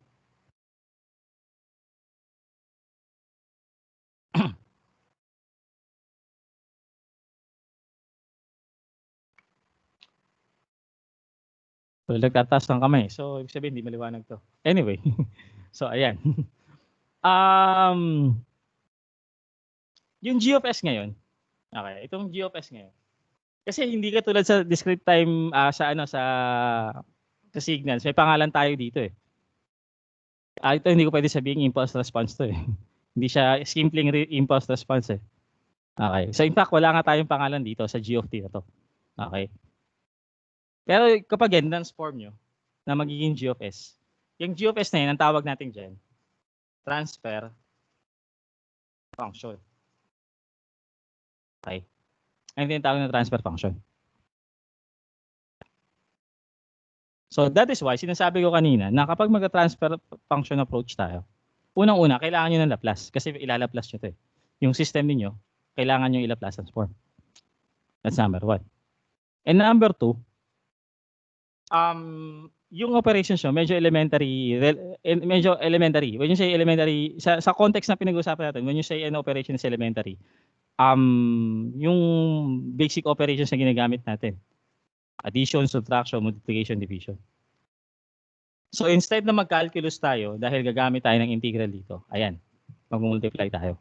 Speaker 1: So, nagtataas ng kamay. So, ibig sabihin, hindi maliwanag to. Anyway. So, ayan. Yung G of S ngayon. Okay, itong G of S ngayon. Kasi hindi ka tulad sa discrete time sa signals. May pangalan tayo dito eh. Ito hindi ko pwede sabihin impulse response to eh. Hindi siya simpleng impulse response eh. Okay. So in fact, wala nga tayong pangalan dito sa G of T na to. Okay. Pero kapag yan, transform nyo na magiging G of S. Yung G of S na yun, ang tawag natin dyan, transfer function. Okay. Ano yung tawag na transfer function? So that is why, sinasabi ko kanina, na kapag mag-transfer function approach tayo, unang-una, kailangan nyo ng Laplace kasi ilalaplace nyo to eh. Yung system niyo kailangan nyo i-Laplace transform. That's number one. And number two, yung operations nyo, medyo elementary. When you say elementary, sa context na pinag-usapan natin, when you say an operation is elementary, yung basic operations na ginagamit natin. Addition, subtraction, multiplication, division. So instead na mag-calculus tayo, dahil gagamit tayo ng integral dito, ayan, mag-multiply tayo.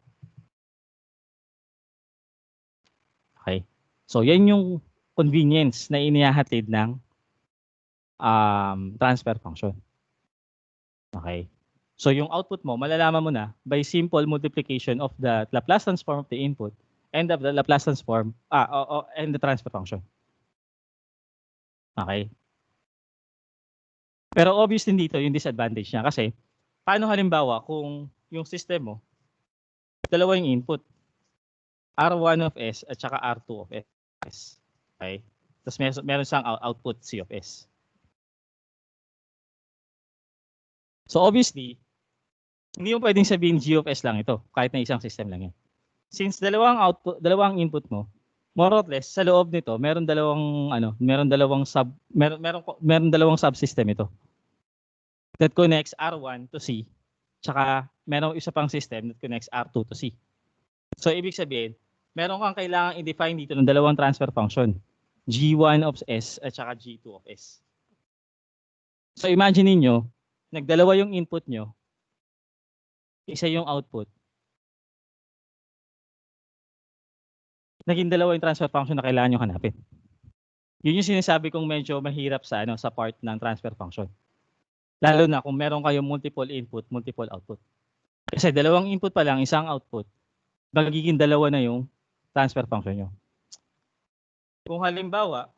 Speaker 1: Okay. So yan yung convenience na inihahatid ng transfer function. Okay. So yung output mo, malalaman mo na by simple multiplication of the Laplace transform of the input and of the Laplace transform and the transfer function. Okay. Pero obvious din dito yung disadvantage niya kasi paano halimbawa kung yung system mo dalawa yung input, R1 of S at saka R2 of S. Okay? Tapos meron siyang output C of S. So obviously, hindi mo pwedeng sabihin G of S lang ito kahit na isang system lang yan. Since dalawang input mo, more or less sa loob nito, meron dalawang subsystem ito that connects R1 to C, tsaka merong isa pang system that connects R2 to C. So ibig sabihin, meron kang kailangang i-define dito ng dalawang transfer function, G1 of S at saka G2 of S. So imagine niyo, nagdalawa yung input nyo, isa yung output. Naging dalawa yung transfer function na kailangan nyo hanapin. Yun yung sinasabi kong medyo mahirap sa part ng transfer function. Lalo na kung meron kayong multiple input, multiple output. Kasi dalawang input pa lang, isang output. Magiging dalawa na yung transfer function nyo. Kung halimbawa,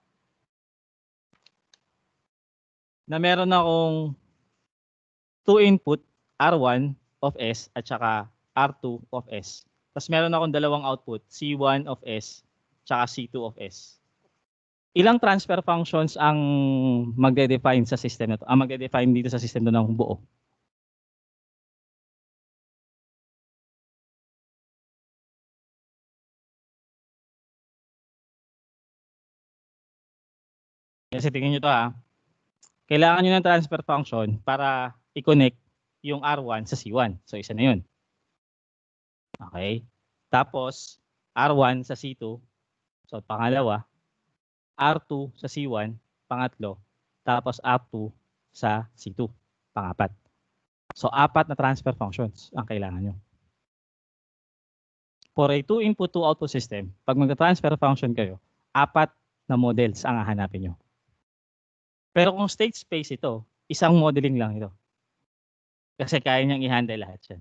Speaker 1: na meron akong 2 input, R1 of S at saka R2 of S. Tapos meron akong dalawang output, C1 of S tsaka C2 of S. Ilang transfer functions ang magde-define sa system na to? Ang magde-define dito sa system na ng buo? Kasi tingnan nyo to ha. Kailangan nyo ng transfer function para i-connect yung R1 sa C1. So isa na yun. Okay. Tapos R1 sa C2. So pangalawa. R2 sa C1. Pangatlo. Tapos R2 sa C2. Pangapat. So apat na transfer functions ang kailangan nyo. For a 2 input, 2 output system, pag mag-transfer function kayo, apat na models ang hahanapin nyo. Pero kung state space ito, isang modeling lang ito. Kasi kaya niyang i-handle lahat yan.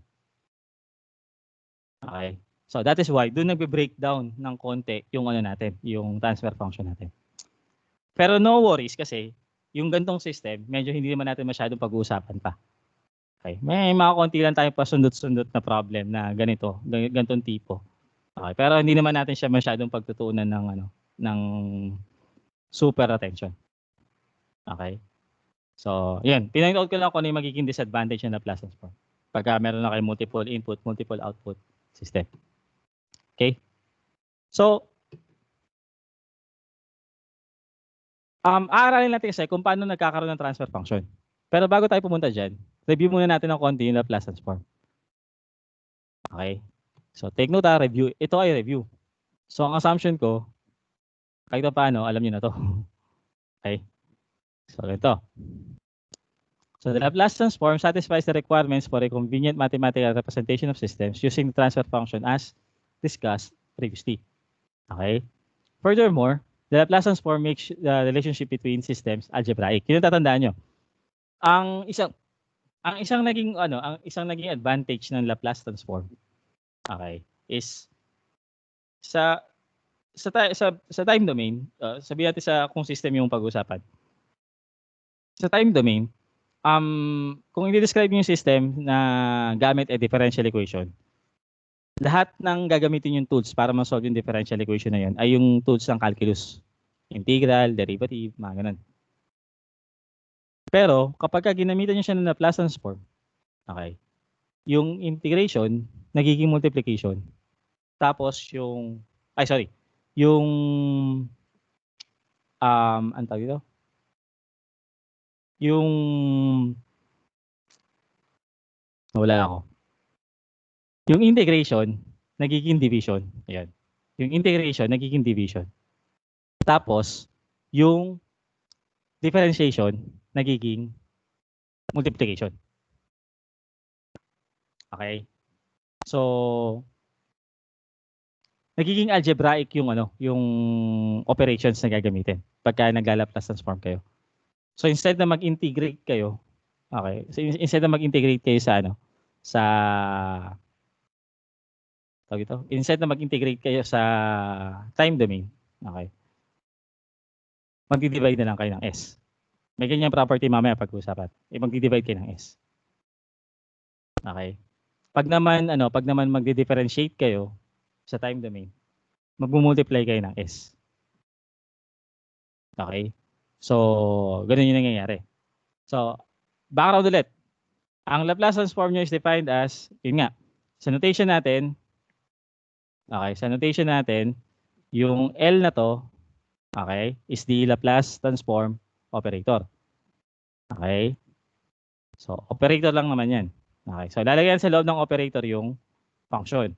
Speaker 1: Okay. So that is why doon nagbe-breakdown ng konti yung ano natin, yung transfer function natin. Pero no worries kasi yung gantong system, medyo hindi naman natin masyadong pag-uusapan pa. Okay. May mga konti lang tayong pasundot-sundot na problem na ganito, gantong tipo. Okay. Pero hindi naman natin siya masyadong pagtutuunan ng ano, ng super attention. Okay. So, yan. Pinag out ko lang kung ano yung magiging disadvantage ng Laplace transform. Pagka meron na kayo multiple input, multiple output system. Okay? So, aaralin natin kasi kung paano nagkakaroon ng transfer function. Pero bago tayo pumunta dyan, review muna natin ng konti yung Laplace transform. Okay? So, take note review. Ito ay review. So, ang assumption ko, kahit pa paano, alam nyo na to. Okay? So, ito. So the Laplace transform satisfies the requirements for a convenient mathematical representation of systems using the transfer function as discussed previously. Okay? Furthermore, the Laplace transform makes the relationship between systems algebraic. Yun ang tatandaan nyo. Ang isang naging advantage ng Laplace transform, okay, is sa time domain, sabihin natin sa kung system yung pag-usapan. Sa time domain, kung i-describe yung system na gamit a differential equation, lahat ng gagamitin yung tools para ma-solve yung differential equation na yun ay yung tools ng calculus. Integral, derivative, mga ganun. Pero kapag ginamitan nyo siya ng Laplace transform, okay, yung integration, nagiging multiplication. Tapos yung, yung, ano tawag dito? Yung, wala ako. Yung integration, nagiging division. Ayan. Yung integration, nagiging division. Tapos, yung differentiation, nagiging multiplication. Okay? So, nagiging algebraic yung yung operations na gagamitin pagka nagla-Laplace transform kayo. So, instead na mag-integrate kayo, okay? So, instead na mag-integrate kayo sa instead na mag-integrate kayo sa time domain, okay, magdi-divide na lang kayo ng S. May ganyang property mamaya pag-uusapan. Magdi-divide kayo ng S. Okay. Pag naman magdi-differentiate kayo sa time domain, magmu-multiply kayo ng S. Okay? So, ganun yung nangyayari. So, background ulit. Ang Laplace transform nyo is defined as, yun nga, sa notation natin, yung L na to, okay, is the Laplace transform operator. Okay? So, operator lang naman yan. Okay, so lalagyan sa loob ng operator yung function.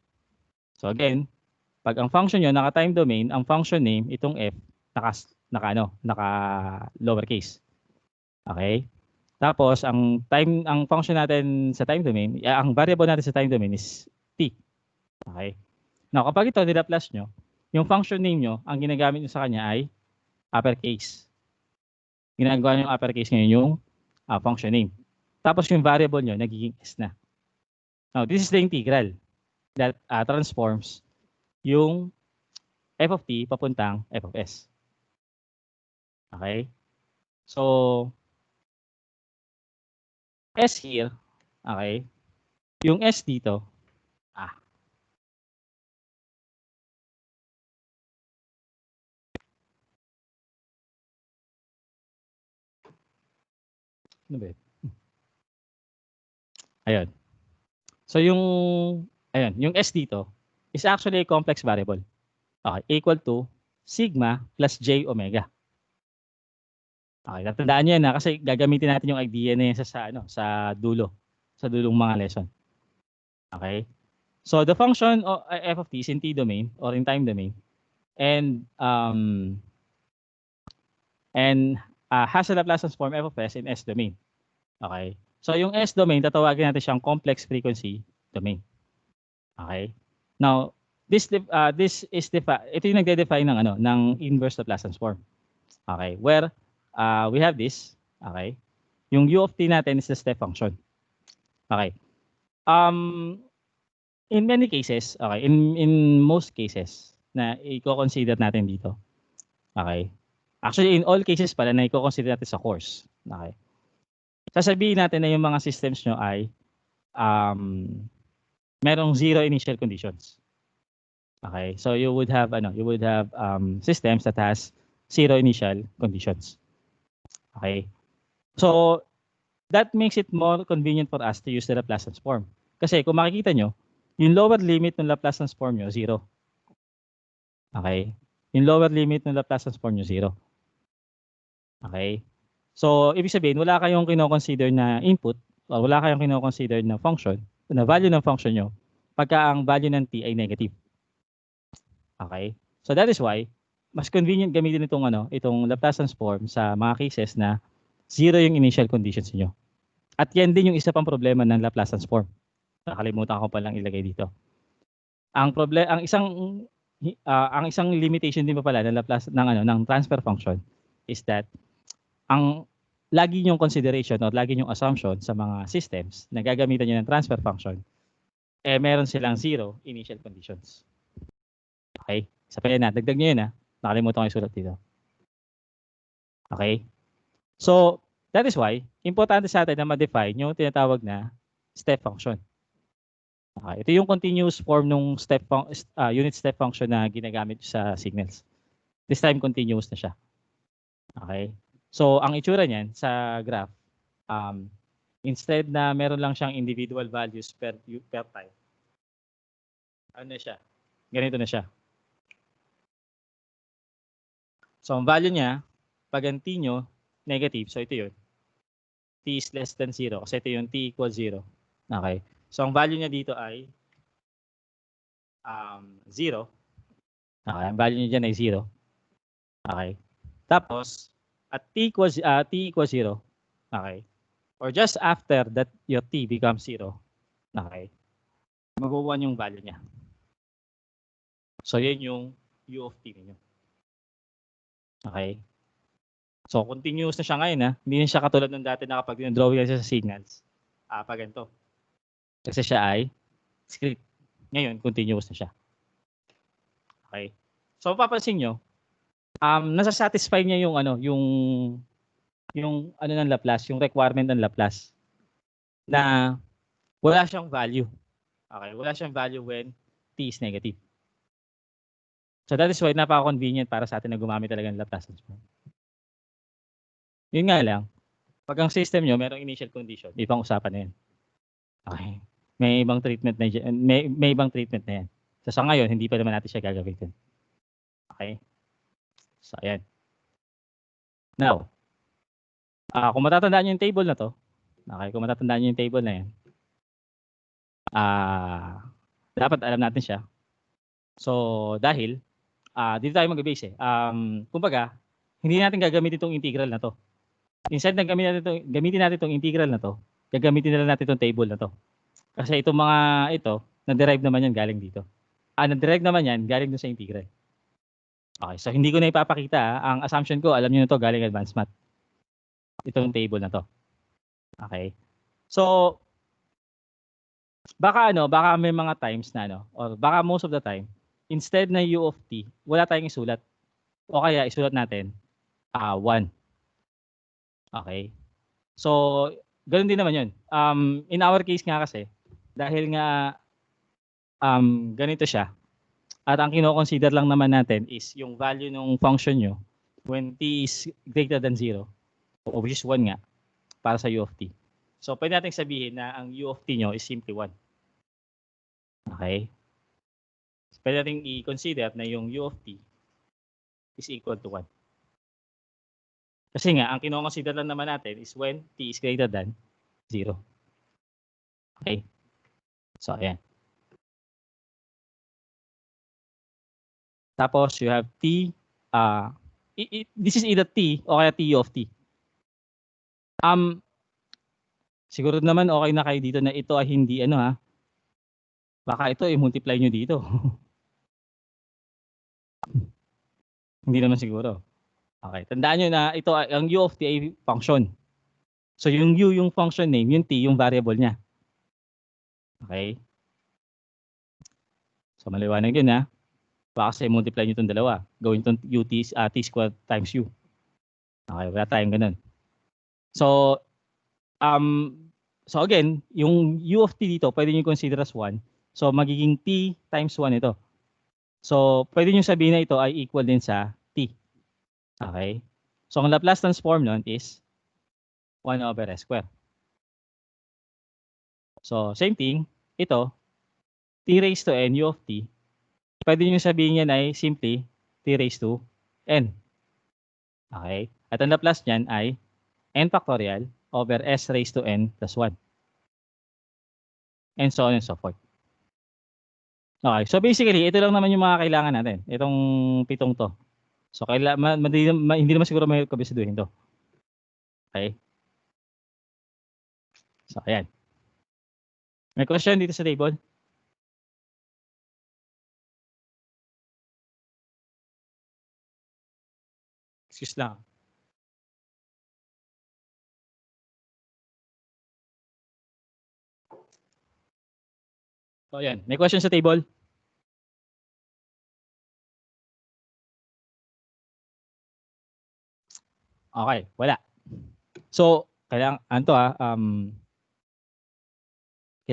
Speaker 1: So again, pag ang function nyo naka-time domain, ang function name, itong f, naka lowercase. Okay? Tapos ang function natin sa time domain, ang variable natin sa time domain is t. Okay? Now, kapag ito ni-Laplace nyo, yung function name nyo, ang ginagamit nyo sa kanya ay uppercase. Ginagawa nyo yung uppercase ngayon yung function name. Tapos yung variable nyo, nagiging s na. Now, this is the integral that transforms yung f of t papuntang f of s. Okay? So, s here, okay? Yung s dito, ano ba yun? Ayun. So, yung s dito is actually a complex variable. Okay, equal to sigma plus j omega. Okay, tatandaan niyo yan na kasi gagamitin natin yung idea na yan sa dulong mga lesson. Okay? So the function of f of t is in t domain or in time domain and has a Laplace transform f of s in s domain. Okay? So yung s domain tatawagin natin siyang complex frequency domain. Okay? Now, this is ito yung nagde-define ng inverse Laplace transform. Okay? Where we have this, okay? Yung u of t natin is the step function. Okay. In many cases, okay, in most cases na i-consider natin dito. Okay. Actually, in all cases pala na i-consider natin sa course. Okay. Sasabihin natin na yung mga systems nyo ay merong zero initial conditions. Okay. So you would have systems that has zero initial conditions. Okay. So that makes it more convenient for us to use the Laplace transform. Kasi kung makikita nyo, yung lower limit ng Laplace transform nyo, 0. Okay? Yung lower limit ng Laplace transform nyo, 0. Okay? So, ibig sabihin, wala kayong kino-consider na input o wala kayong kino-consider na function, na value ng function nyo, pagka ang value ng t ay negative. Okay? So, that is why, mas convenient gamitin itong Laplace transform sa mga cases na 0 yung initial conditions niyo. At yan din yung isa pang problema ng Laplace transform. Nakalimutan ko palang ilagay dito. Ang isang limitation din pa pala ng Laplace ng transfer function is that ang lagi niyong consideration o lagi niyong assumption sa mga systems na gagamitan niyo ng transfer function meron silang 0 initial conditions. Okay? Isa pa yan na. Dagdag niyo yun Nakalimutan ko isulat dito. Okay? So, that is why importante sa atin na ma-define yung tinatawag na step function. Okay, ito yung continuous form ng unit step function na ginagamit sa signals. This time continuous na siya. Okay? So ang itsura niyan sa graph, instead na meron lang siyang individual values per time. Ano na siya? Ganito na siya. So ang value niya, pag ang t nyo negative, so ito yun. T is less than 0 kasi ito yung t equals 0. Okay? So, ang value niya dito ay 0. Okay, ang value niya dyan ay 0. Okay. Tapos, at t equals 0, okay, or just after that your t becomes 0, okay, mag-1 yung value niya. So, yan yung u of t niyo. Okay. So, continuous na siya ngayon. Hindi na siya katulad ng dati na kapag dinodrawing siya sa signals. Pag ganito. Kasi siya ay script. Ngayon, continuous na siya. Okay. So, papansin nyo, nasa-satisfy niya yung ng Laplace, yung requirement ng Laplace na wala siyang value. Okay. Wala siyang value when t is negative. So, that is why napaka-convenient para sa atin na gumamit talaga ng Laplace transform. Yun nga lang, pag ang system nyo, merong initial condition, ibang usapan na yan. Okay. May ibang treatment na may ibang treatment na yan. So sa ngayon, hindi pa naman natin siya gagamitin. Okay? So ayan. Now, kung matatandaan niyo yung table na to, okay, kung matatandaan niyo yung table na yan, dapat alam natin siya. So dahil dito tayo mag-base kumbaga, hindi natin gagamitin itong integral na to. Instead na gamitin natin itong integral na to, gagamitin na lang natin itong table na to. Kasi itong mga ito, na-derive naman yan galing dito. Na-derive naman yan galing dun sa integral. Okay, so hindi ko na ipapakita. Ang assumption ko, alam niyo na to galing advanced math. Itong table na to. Okay. So, baka may mga times na or baka most of the time, instead na u of t, wala tayong isulat. O kaya isulat natin 1. Okay? So, gano'n din naman 'yun. In our case nga kasi, dahil nga ganito siya, at ang kino-consider lang naman natin is yung value ng function nyo when t is greater than 0, which is 1 nga, para sa u of t. So, pwede natin sabihin na ang u of t nyo is simply 1. Okay? So, pwede natin i-consider na yung u of t is equal to 1. Kasi nga, ang kino-consider lang naman natin is when t is greater than 0. Okay? So, ayan. Tapos, you have t, this is either t o kaya t u of t. Siguro naman okay na kayo dito na ito ay hindi baka ito i-multiply nyo dito. Hindi naman siguro. Okay, tandaan nyo na ito ang u of t ay function. So yung u yung function name, yung t yung variable niya. Okay? So maliwanag yun Baka kasi multiply nyo itong dalawa. Gawin itong ut t squared times u. Okay, wala tayong ganun. So again, yung u of t dito, pwede nyo consider as 1. So magiging t times 1 ito. So pwede nyo sabihin na ito ay equal din sa t. Okay? So ang Laplace transform nun is 1 over s squared. So same thing, ito, t raised to n u of t, pwede nyo sabihin yan ay simply t raised to n. Okay? At ang Laplace niyan ay n factorial over s raised to n plus 1. And so on and so forth. Okay, so basically, ito lang naman yung mga kailangan natin. Itong 7 to. So, hindi naman siguro may kabisaduhin to. Okay? So, ayan. May question dito sa table? Excuse lang. So, ayan. May question sa table? Okay, wala. So, kailangan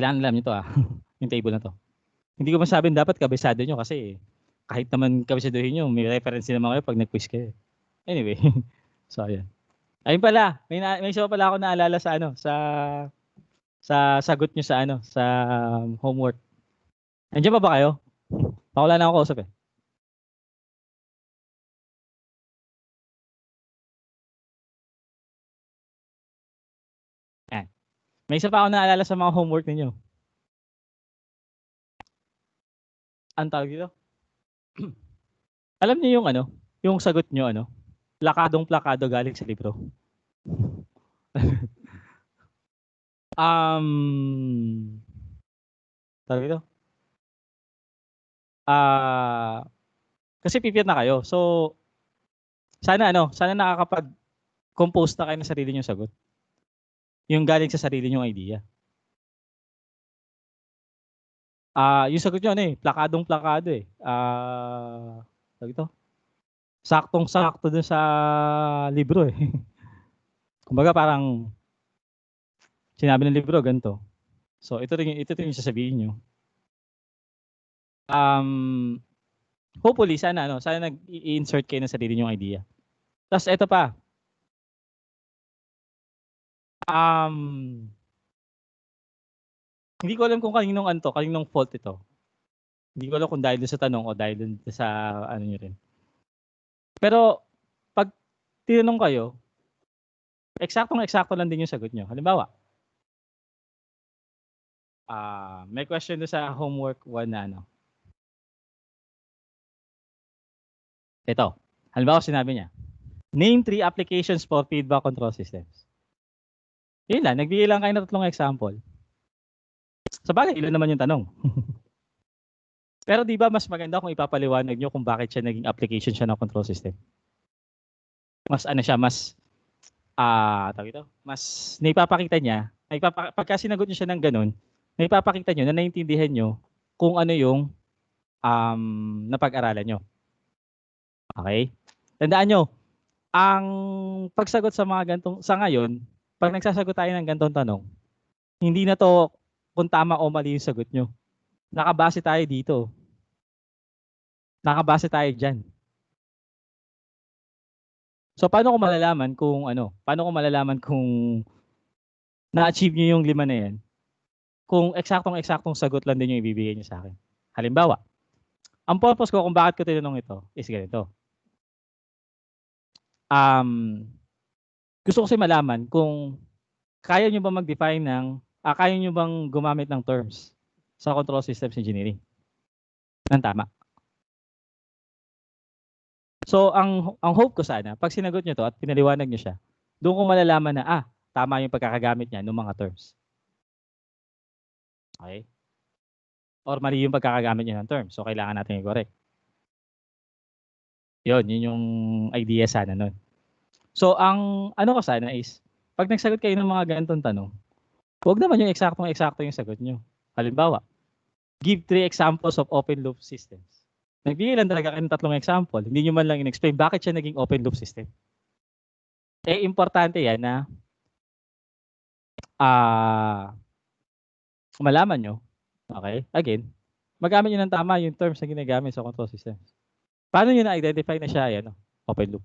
Speaker 1: alam nyo to yung table na to. Hindi ko masabing dapat kabisado nyo kasi kahit naman kabisaduhin nyo, may reference din naman kayo pag nag-quiz kayo. Anyway, so ayan. Ayun pala, may isa pa pala ako naalala sa sagot nyo sa homework. Nandiyan pa ba kayo? Wala na ako kausap May isa pa ako naalala sa mga homework ninyo. Ang tawag dito? Alam niyo yung sagot nyo plakadong-plakado galing sa libro. Tawag dito? Kasi pipiyat na kayo. So, sana nakakapag-compose na kayo ng sarili nyong sagot. Yung galing sa sarili nyong idea. Yung sagot nyo plakadong-plakado tawag ito? Saktong-sakto dun sa libro Kumbaga parang sinabi ng libro ganito. So ito rin yung sasabihin nyo. Hopefully sana nag-i-insert kayo ng sarili nyong idea. Tapos ito pa. Hindi ko alam kung kaninong fault ito. Hindi ko alam kung dahil sa tanong o dahil sa nyo rin. Pero pag tinanong kayo, eksaktong-eksakto lang din yung sagot nyo. Halimbawa, may question doon sa homework 1 na Ito. Halimbawa, sinabi niya, name 3 applications for feedback control systems. Yun lang, nagbigay lang kayo ng 3 example. Sa bagay, ilan naman yung tanong. Pero di ba mas maganda kung ipapaliwanag nyo kung bakit siya naging application siya ng control system? Mas mas naipapakita niya, pagka sinagot niyo siya ng ganun, na ipapakita nyo na naiintindihan nyo kung ano yung napag-aralan nyo. Okay? Tandaan nyo, ang pagsagot sa mga gantong, sa ngayon, pag nagsasagot tayo ng gantong tanong, hindi na to kung tama o mali yung sagot nyo. Nakabase tayo dito. Nakabase tayo dyan. So, paano ko malalaman kung paano ko malalaman kung na-achieve nyo yung 5 na yan? Kung eksaktong-eksaktong sagot lang din yung ibibigay nyo sa akin. Halimbawa, ang purpose ko kung bakit ko tinanong ito is ganito. Gusto ko kasi malaman kung kaya nyo ba mag-define kaya nyo bang gumamit ng terms sa control systems engineering ng tama. So, ang hope ko sana, pag sinagot nyo to at pinaliwanag nyo siya, doon ko malalaman na, tama yung pagkakagamit niya ng mga terms. Okay? Or mali yung pagkakagamit niya ng terms. So, kailangan natin i-correct. Yun yung idea sana nun. So, ang ano ko sana is, pag nagsagot kayo ng mga ganitong tanong, huwag naman yung eksaktong-eksakto yung sagot nyo. Halimbawa, give 3 examples of open loop systems. Nagbigay lang talaga kayo ng 3 example. Hindi nyo man lang in-explain bakit siya naging open loop system. Importante yan na malaman nyo. Okay? Again, magamit nyo ng tama yung terms na ginagamit sa control systems. Paano nyo na-identify na siya ay open loop?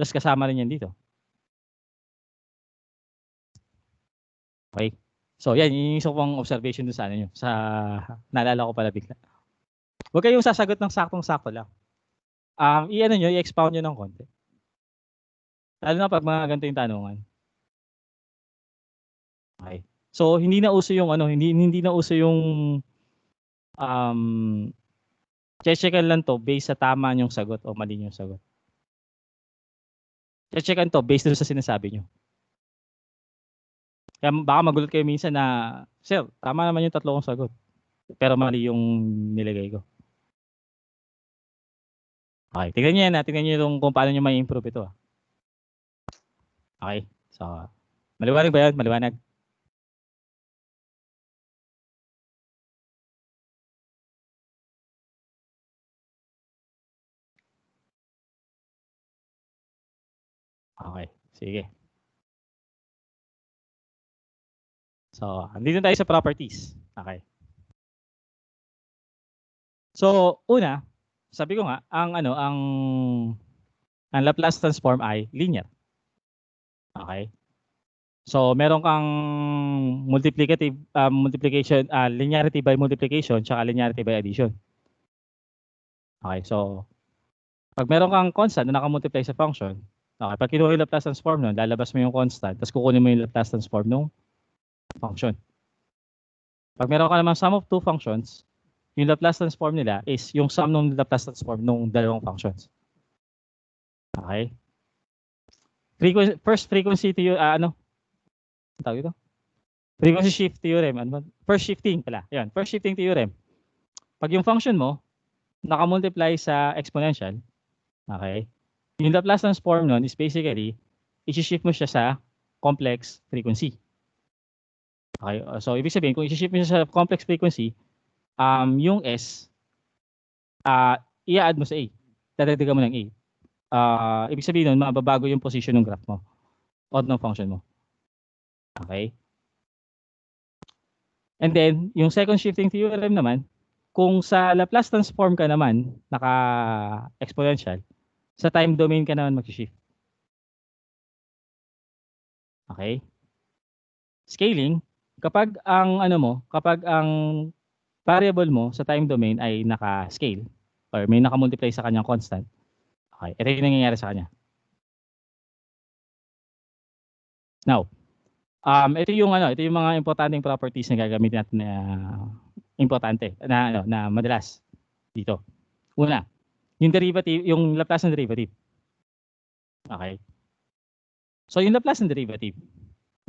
Speaker 1: Tapos kasama rin yan dito. Okay? So, yan. Yung isa pang observation doon sa nyo. Naalala ko pala bigla. Huwag kayong sasagot ng saktong-sakto lang. I-expound nyo ng konti. Lalo na pag mga ganito yung tanungan. Okay. So, hindi na uso yung hindi na uso yung checkan lang to based sa tama yung sagot o mali yung sagot. Checkan to based doon sa sinasabi nyo. Kaya baka magulat kayo minsan na, sir, tama naman yung 3 kong sagot. Pero mali yung nilagay ko. Okay, tingnan nyo yan. Tingnan nyo kung paano nyo may improve ito. Okay, so, maliwanag ba yan? Maliwanag? Okay, sige. So, andito tayo sa properties. Okay. So, una, sabi ko nga, ang Laplace transform ay linear. Okay? So, meron kang multiplicative multiplication, linearity by multiplication, tsaka linearity by addition. Okay, so pag meron kang constant na naka-multiply sa function, okay, pag kinuha yung Laplace transform nun, lalabas mo yung constant, tapos kukunin mo yung Laplace transform ng function. Pag meron ka naman sum of 2 functions, yung Laplace transform nila is yung sum ng Laplace transform ng dalawang functions. Okay? First frequency theorem, tawag ito? Frequency shift theorem. First shifting pala. Yan, first shifting theorem. Pag yung function mo naka-multiply sa exponential, okay? Yung Laplace transform nun is basically i-shift mo siya sa complex frequency. Okay? So ibig sabihin kung i-shift mo siya sa complex frequency, yung S i-add mo sa A. Dadagdagan mo ng A. Ibig sabihin nun, mababago yung position ng graph mo o ng function mo. Okay? And then, yung second shifting theorem naman, kung sa Laplace transform ka naman, naka-exponential, sa time domain ka naman mag-shift. Okay? Scaling, kapag ang variable mo sa time domain ay naka-scale or may naka-multiply sa kanyang constant, okay, ito yung nangyayari sa kanya. Now, ito yung mga importanteng properties na gagamitin natin na importante na madalas dito. Una, yung derivative, yung Laplace ng derivative. Okay? So yung Laplace ng derivative,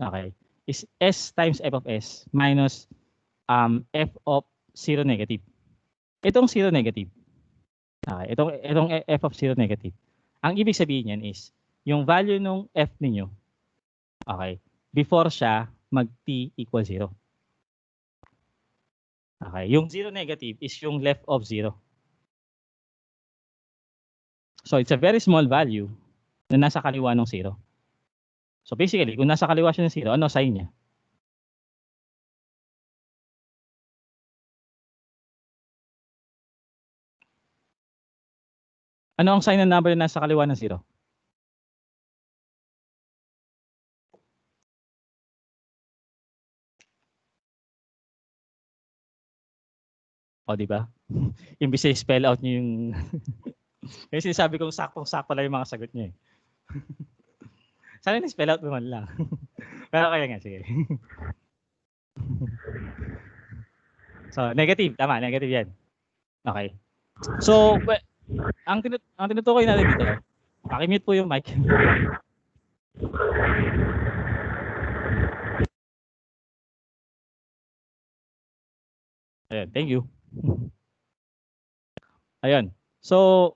Speaker 1: okay, is s times f of s minus f of 0 negative. Itong 0 negative. Okay, itong f of 0 negative. Ang ibig sabihin niyan is yung value ng f ninyo, okay, before siya mag t equals 0. Okay, yung 0 negative is yung left of 0. So it's a very small value na nasa kaliwa ng 0. So basically, kung nasa kaliwa siya ng 0, ano sign niya? Ano ang sign ng number na nasa kaliwa ng 0? O, di ba? Imbis na spell out niyo yung kasi sinasabi kong saktong-sakto lang yung mga sagot niyo eh. Sana ni-spell out naman lang. Pero kaya nga, sige. So, negative. Tama, negative yan. Okay. So, ang tinutukoy natin dito, pakimute po yung mic. Ayan, thank you. Ayun. So,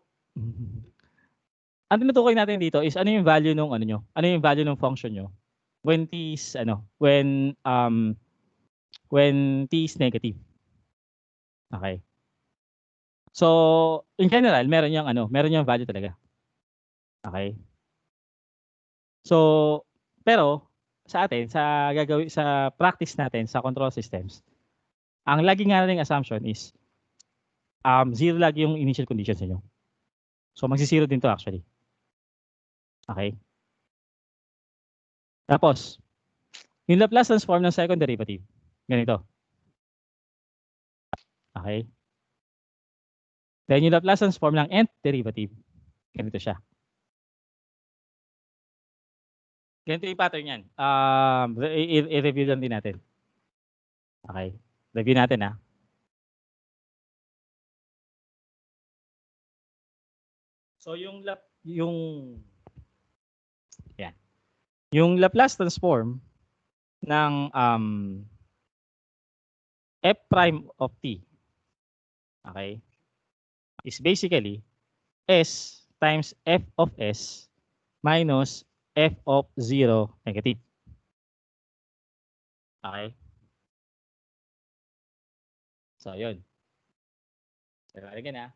Speaker 1: ang tinutukoy natin dito is ano yung value nung ano nyo? Ano yung value ng function nyo? When t is when t is negative. Okay. So, in general, meron yung value talaga. Okay? So, pero sa atin, sa practice natin sa control systems, ang lagi nga nating assumption is 0 lagi yung initial conditions niyo. So, magsi-0 din to actually. Okay? Tapos, yung Laplace transform ng second derivative, ganito. Okay? Then yung Laplace transform ng nth derivative, ganito siya. Ganito yung pattern yan. I-review lang din natin. Okay? Review natin ha. So yung Laplace transform ng f prime of t, okay, is basically s times f of s minus f of 0 negative. Okay? So yun. So again ha.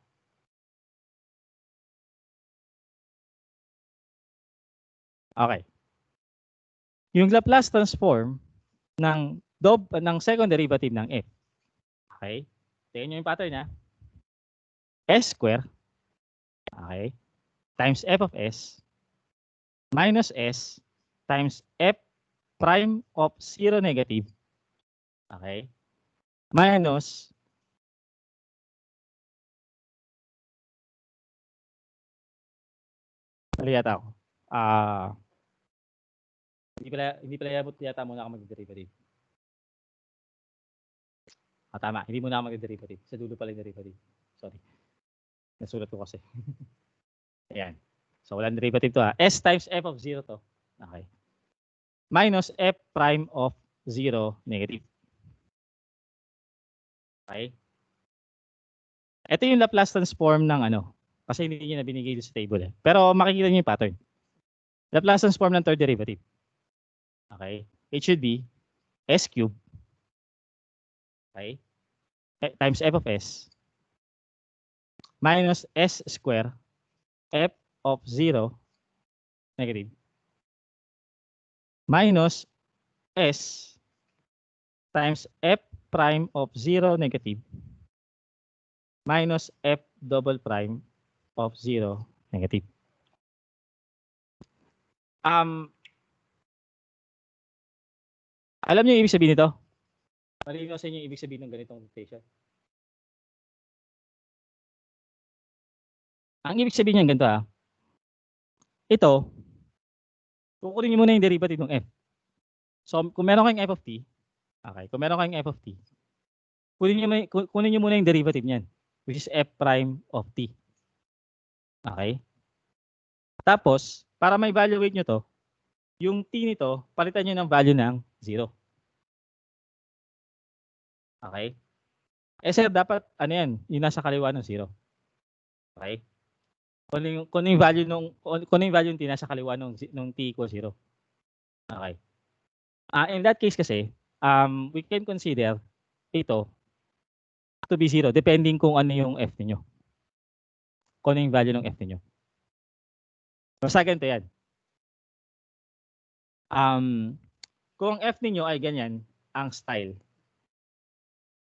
Speaker 1: Okay. Yung Laplace transform ng second derivative ng f. Okay? Tingnan nyo yung pattern niya. S square, okay, times f of s minus s times f prime of 0 negative, okay, minus mali yata ako. Hindi pala yabot yata muna ako mag-derivative. Tama, hindi muna ako mag-derivative. Sa dulo pala yung derivative. Sorry. Nasulat ko kasi. Ayan. So, walang derivative to ha. S times f of 0 to. Okay. Minus f prime of 0 negative. Okay. Ito yung Laplace transform ng ano. Kasi hindi niya na binigay sa table eh. Pero makikita niyo yung pattern. Laplace transform ng third derivative. Okay. It should be s cubed. Okay. Times f of s minus s square f of 0 negative minus s times f prime of 0 negative minus f double prime of 0 negative. Alam niyo yung ibig sabihin nito? Malinaw sa inyo yung ibig sabihin ng ganitong notation. Ang ibig sabihin niyan ganito ha. Ito, kukunin niyo muna yung derivative ng f. So, kung meron kayong f of t, okay, kung meron kayong f of t, kunin niyo muna yung derivative niyan, which is f prime of t. Okay? Tapos, para ma-evaluate nyo to, yung t nito, palitan nyo ng value ng 0. Okay? Sir, dapat, ano yan, yung nasa kaliwa ng 0. Okay? Kung yung value ng t nasa kaliwa nung t equals 0. Okay. In that case kasi, we can consider ito to be 0 depending kung ano yung f ninyo. Kung ano yung value ng f ninyo. Basta ganito yan. Kung ang f ninyo ay ganyan, ang style.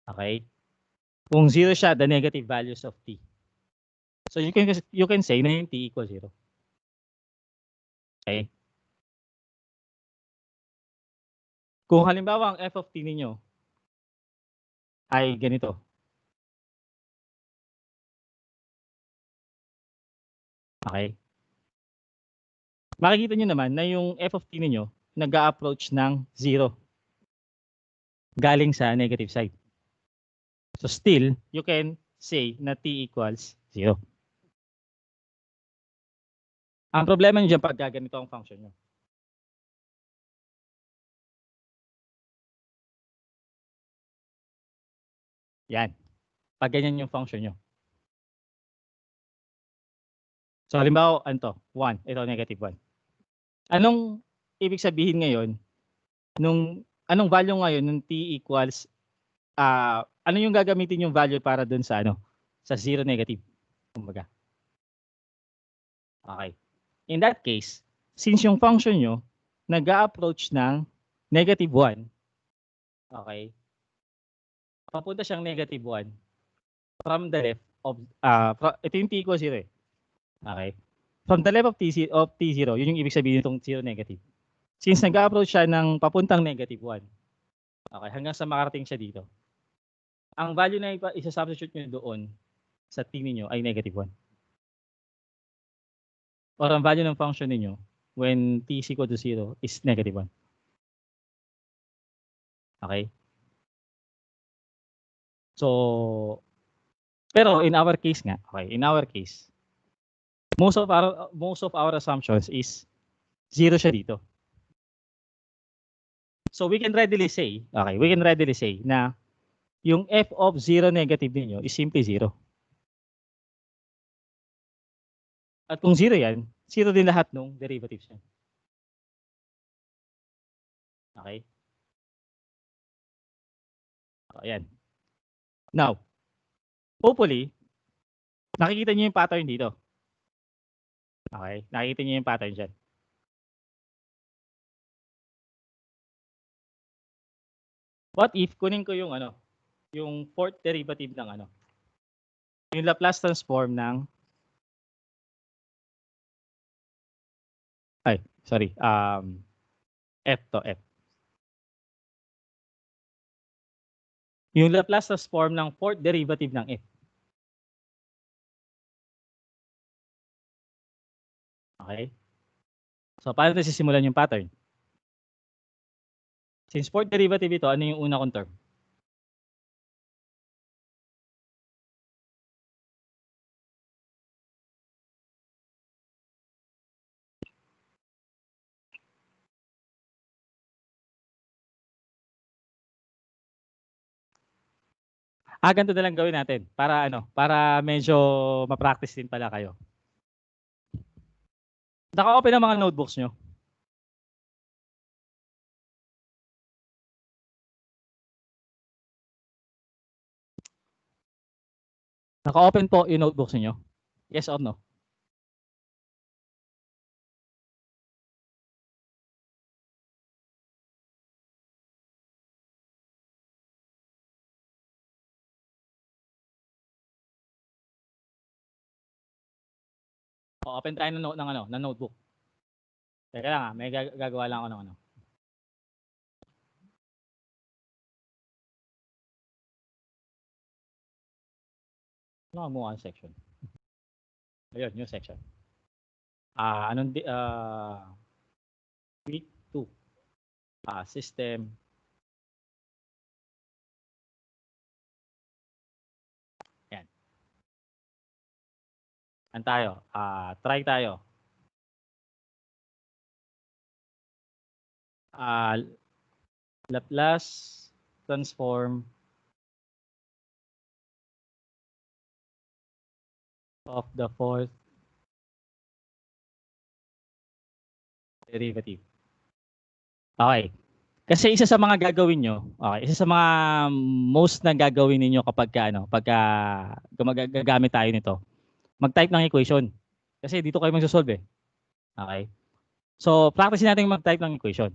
Speaker 1: Okay? Kung 0 siya, the negative values of t. So you can say na yung t equals 0. Okay? Kung halimbawa ang f of t ninyo ay ganito. Okay? Makikita nyo naman na yung f of t ninyo nag-a-approach ng 0 galing sa negative side. So still, you can say na t equals 0. Ang problema nyo dyan pag ganito ang function nyo. Yan. Pag ganyan yung function nyo. So halimbawa, ano to? 1. Ito, negative 1. Anong ibig sabihin ngayon? Anong value ngayon nung t equals, ano yung gagamitin yung value para dun sa sa 0 negative? Kumbaga. Okay. In that case, since yung function nyo nag-a-approach ng negative 1, okay, papunta siyang negative 1 from the left of, ito yung t equals 0 eh. Okay. From the left of t0, yun yung ibig sabihin itong 0 negative. Since nag-a-approach siya ng papuntang negative 1, okay, hanggang sa makarating siya dito, ang value na isa-substitute nyo doon sa t ninyo ay negative 1. Or ang value ng function ninyo when t is equal to 0 is negative 1. Okay? So, pero in our case nga, okay, in our case, most of our assumptions is 0 siya dito. So we can readily say, na yung f of 0 negative ninyo is simply 0. At kung 0 yan, 0 din lahat ng derivatives yan. Okay? Ayan. Now, hopefully, nakikita niyo yung pattern dito. Okay? Nakikita niyo yung pattern dyan. What if kunin ko yung yung fourth derivative ng yung Laplace transform ng f to f. Yung Laplace transform ng fourth derivative ng f. Okay? So paano natin sisimulan yung pattern? Since fourth derivative ito, ano yung una kong term? Ganito na lang gawin natin para para medyo ma-practice din pala kayo. Naka-open ang mga notebooks nyo. Naka-open po yung notebooks niyo. Yes or no? Open tayo ng notebook. Teka lang may gagawa lang ako ng Ano section? Ayun, new section. Week 2. System. Yan. Ano tayo? Try tayo. Laplace transform of the fourth derivative. Okay. Kasi isa sa mga gagawin nyo, okay, isa sa mga most na gagawin ninyo kapag pagka gagamit tayo nito, mag-type ng equation. Kasi dito kayo magsosolve eh. Okay? So, practice natin mag-type ng equation.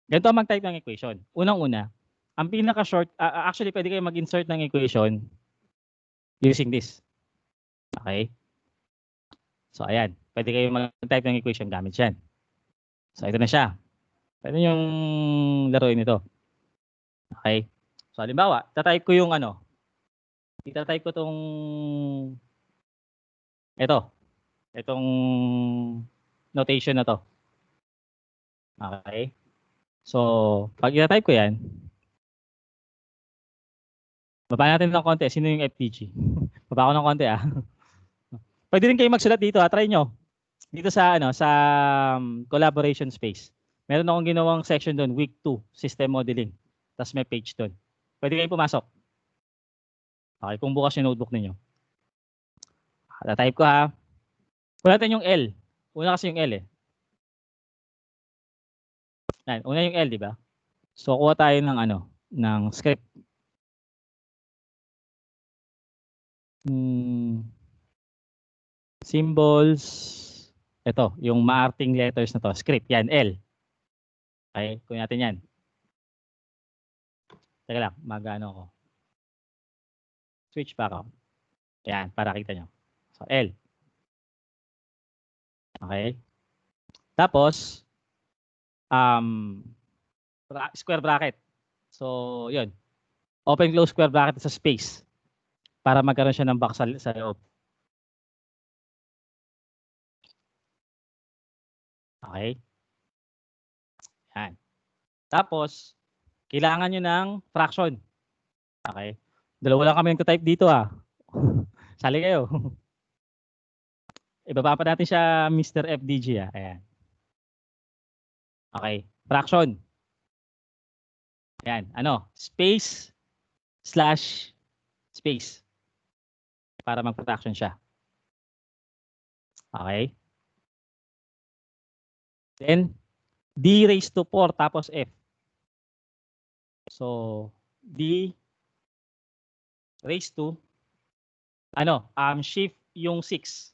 Speaker 1: Ganito ang mag-type ng equation. Unang-una, ang pinaka-short, actually pwede kayo mag-insert ng equation using this. Okay? So, ayan. Pwede kayo mag-type ng equation gamit yan. So, ito na siya. Pwede yung laruin ito. Okay? So, halimbawa, tatype ko yung itatype ko tong itong notation na to. Okay? So, pag itatype ko yan, baba natin ng konti. Sino yung FTG? Baba ko ng konti ah. Pwede rin kayo magsulat dito ah. Try nyo. Dito sa collaboration space. Meron akong ginawang section doon, week 2, system modeling. Tapos may page doon. Pwede kayo pumasok. Okay, kung bukas yung notebook ninyo. Type ko ha. Una natin yung L. Una kasi yung L eh. Yan, una yung L, di ba? So kuha tayo ng ng script. Symbols. Ito, yung maarting letters na to. Script, yan, L. Okay, kunin natin yan. Teka lang, ako. Switch back ako. Yan, para kita nyo. So, L. Okay. Tapos, square bracket. So, yun. Open, close square bracket sa space. Para magkaroon siya ng box sa loob. Okay. Yan. Tapos, kailangan nyo ng fraction. Okay. Dalawa lang kami nagtatype dito ah. Sali kayo. Ibaba pa natin siya Mr. FDG ah. Ayan. Okay. Fraction. Ayan. Space slash space. Para mag-fraction siya. Okay. Then, D raised to 4 tapos F. So, D raised to, shift yung 6.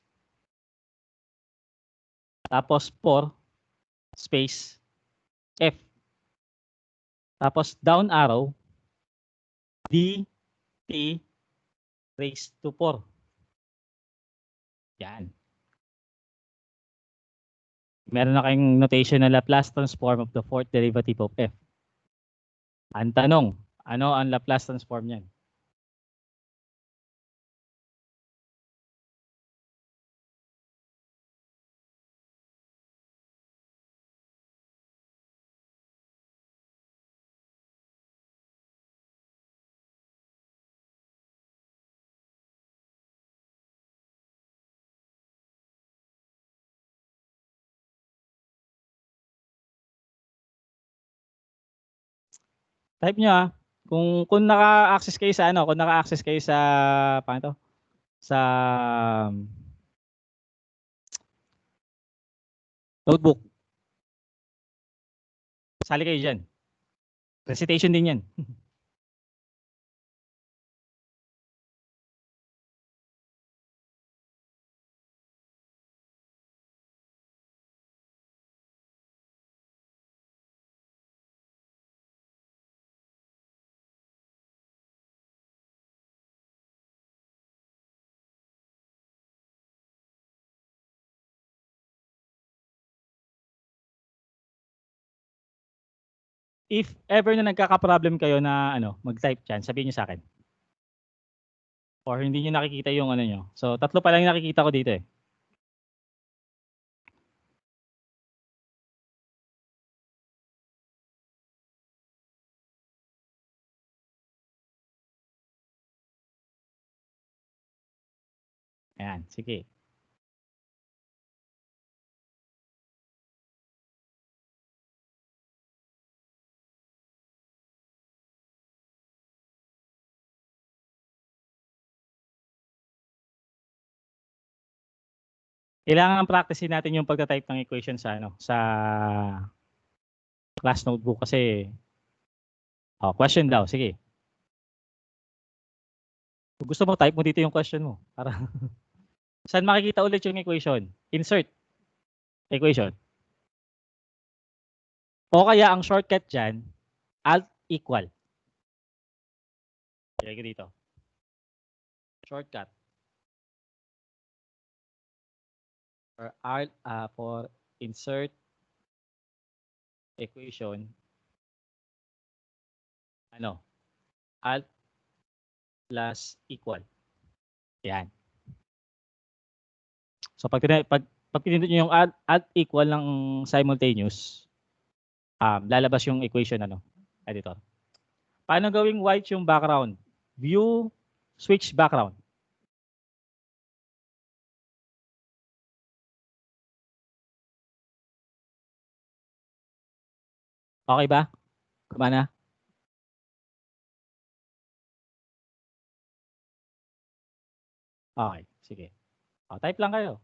Speaker 1: Tapos 4, space, F. Tapos down arrow, D, T, raised to 4. Yan. Meron na kayong notation na Laplace transform of the fourth derivative of F. Ang tanong, ano ang Laplace transform niyan? Type nyo ah. Kung naka-access kayo sa kung naka-access kayo sa paano to? Sa notebook. Sali kayo diyan. Recitation din 'yan. If ever na nagkaka-problem kayo na mag-type diyan, sabihin niyo sa akin. Or hindi niyo nakikita yung niyo. So, tatlo pa lang yung nakikita ko dito eh. Ayan, sige. Kailangan practicein natin yung pagta-type ng equation sa class notebook kasi. Oh, question daw, sige. Kung gusto mo, type mo dito yung question mo. Para saan makikita ulit yung equation? Insert equation. O kaya ang shortcut dyan, alt equal. Ilagay ko dito. Shortcut. For alt, for insert equation. Ano? Alt plus equal. Yan. So pag pinindot nyo yung alt equal ng simultaneous, lalabas yung equation ano, editor. Paano gawing white yung background? View, switch background. Okay ba? Kumana? Okay, sige. O, type lang kayo.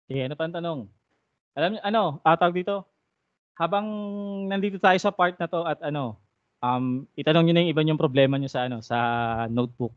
Speaker 1: Sige, ano pa ang tanong? Alam niyo, ano, tawag dito? Habang nandito tayo sa part na to at ano, itanong niyo na yung iba yung problema niyo sa ano, sa notebook.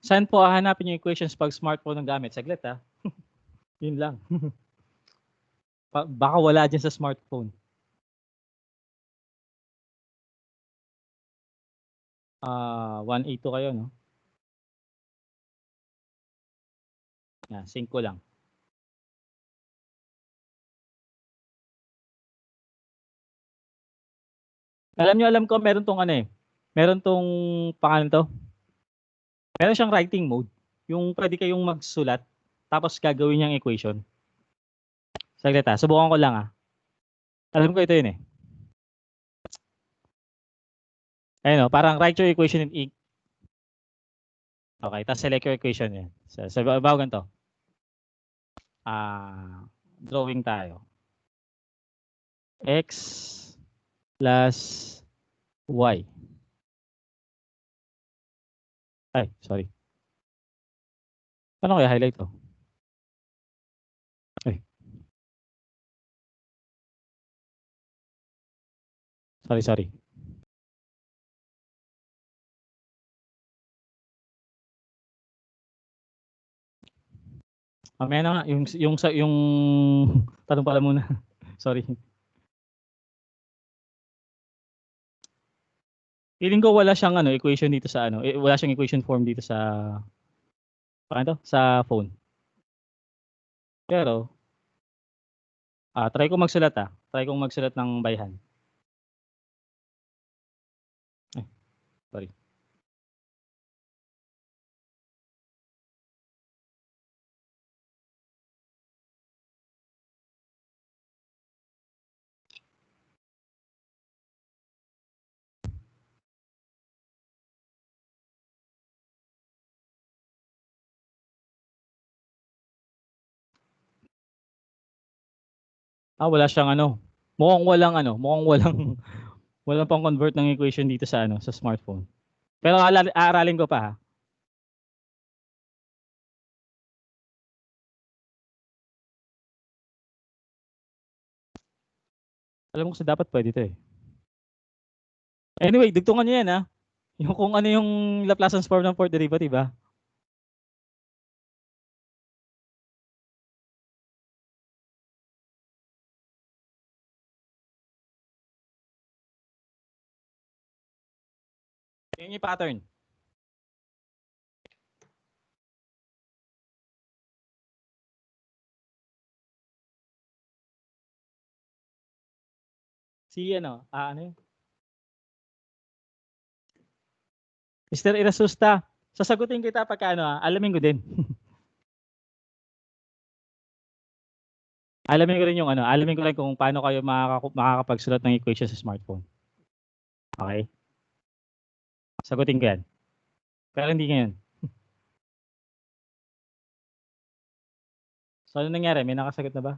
Speaker 1: Saan po hahanapin yung equations pag smartphone ang gamit? Saglit ha. Yun lang. Baka wala dyan sa smartphone. 182 kayo, no? Yan, 5 lang. Alam ko meron tong ano eh. Meron tong pangalan to. Meron siyang writing mode. Yung pwede kayong magsulat tapos gagawin niyang equation. Saglit ha. Subukan ko lang ha. Alam ko ito yun eh. Ayun o, parang write your equation in ink. Okay, tapos select your equation yan. Sa bago ganito. Drawing tayo. X plus Y. Ay, sorry. Paano kaya highlight to? Ay. Sorry. Mamaya na nga, yung tanong pala muna. Sorry. Feeling ko wala siyang ano, equation dito sa ano, wala siyang equation form dito sa paano to? Sa phone. Pero try ko magsulat Try kong magsulat ng by hand. Ay, sorry. Wala siyang ano. Mukhang walang pang convert ng equation dito sa ano, sa smartphone. Pero aaralin ko pa ha. Alam ko sa dapat pwede ito eh. Anyway, dugtungan niyo yan ha. Yung kung ano yung Laplace transform ng fourth derivative ha. Yan yung pattern. Si ano yun? Mr. Irasusta, sasagutin kita pagka alamin ko din. Alamin ko rin yung alamin ko rin kung paano kayo makakapagsulat ng equation sa smartphone. Okay? Sagutin ko yan. Pero hindi ngayon. So, ano nangyari? May nakasagot na ba?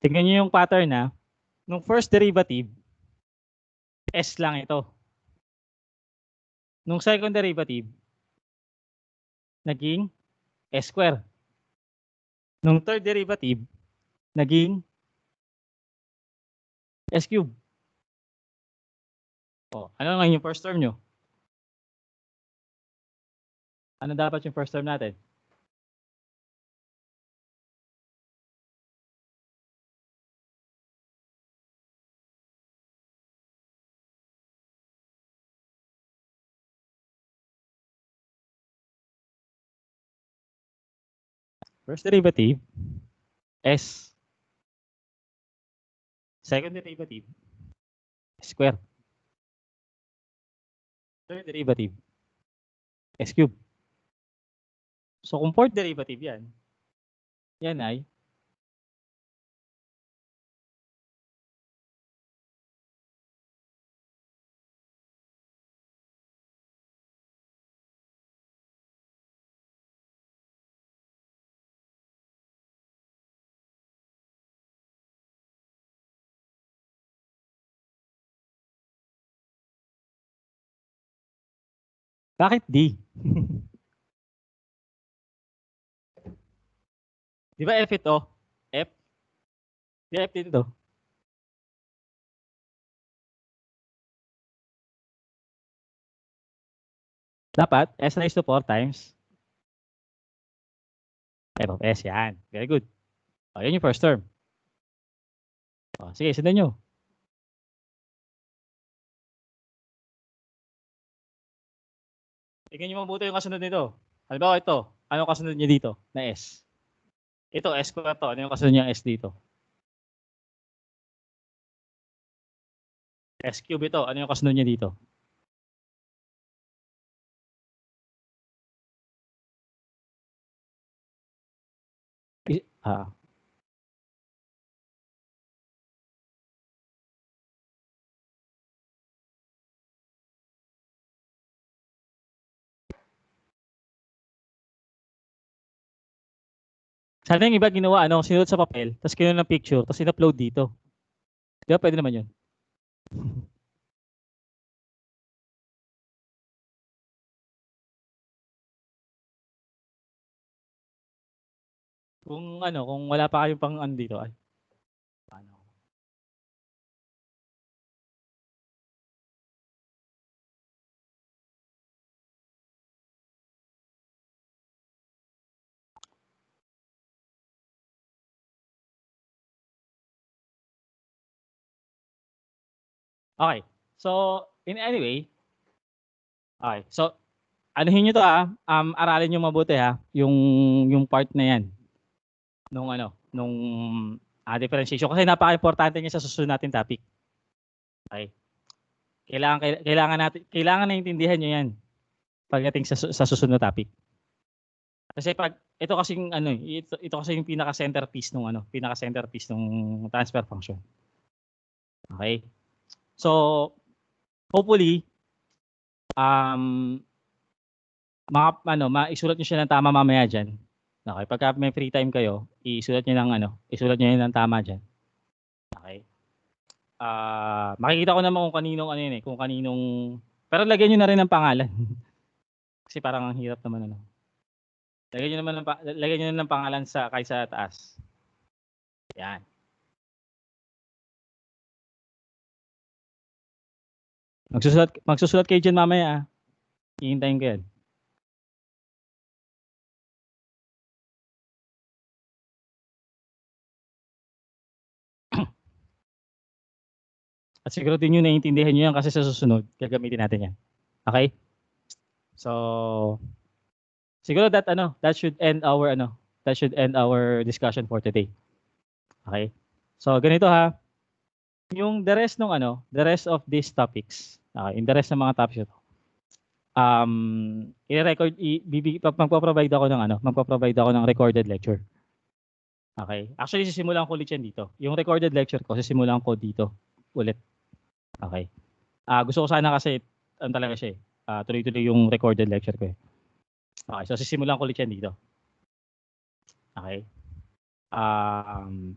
Speaker 1: Tingnan niyo yung pattern na. Nung first derivative, S lang ito. Nung second derivative, naging S square. Nung third derivative, naging S cube. O, ano nga yung first term nyo? Ano dapat yung first term natin? First derivative, S. Second derivative, S square. Third derivative, S cube. So, kung fourth derivative yan ay bakit D? Di ba F ito? F? Di F dito. Dapat S raised to 4 times F of S. Yan. Very good. O, yan yung first term. O, sige, sundan nyo. Tingnan nyo mabuti yung kasunod nito. Halimbawa ito. Ano kasunod nyo dito na S? Ito, S square to. Ano yung kasunod niya S dito? S cube ito. Ano yung kasunod niya dito? Ah. Sana yung iba ginawa, sinulat sa papel, tapos kinuha ng picture, tapos in-upload dito. Di ba, pwede naman yun. Kung wala pa kayong pang dito, ay, paano? Okay. So, in anyway, okay. So, anuhin nyo to aralin nyo mabuti yung part na yan. Nung differentiation. Kasi napaka-importante niya sa susunod natin topic. Okay. Kailangan naiintindihan nyo yan pagdating sa susunod na topic. Kasi pag ito kasi ito kasi yung pinaka-centerpiece nung transfer function. Okay? So hopefully maisulat niyo siya ng tama mamaya diyan. Okay, pagka may free time kayo, isulat niyo ng tama diyan. Okay? Makikita ko naman kung kaninong pero lagyan niyo na rin ng pangalan. Kasi parang ang hirap naman Lagyan niyo ng pangalan kahit sa taas. Yan. Magsusulat kayo diyan mamaya. Hihintayin ko yan. At siguro din yung naiintindihan nyo yan kasi sa susunod, gagamitin natin yan. Okay? So, siguro that should end our discussion for today. Okay? So, ganito ha. Yung the rest of these topics, in the rest ng mga topics ito, i-record, magpo-provide ako ng recorded lecture. Okay? Actually, sisimulan ko ulit yan dito. Yung recorded lecture ko, sisimulan ko dito ulit. Okay? Gusto ko sana kasi, talaga siya tuloy-tuloy yung recorded lecture ko eh. Okay, so sisimulan ko ulit yan dito. Okay?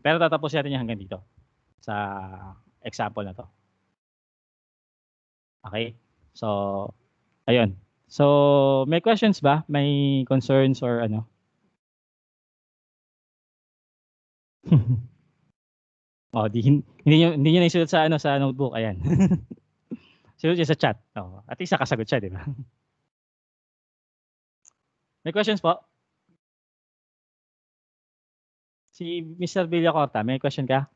Speaker 1: Pero tatapos natin yan hanggang dito sa example na to. Okay? So, ayun. So, may questions ba? May concerns or ano? Hindi niyo naisulat sa notebook. Ayan. Sulat niya sa chat. At least nakasagot siya, di ba? May questions po? Si Mr. Villacorta, may question ka?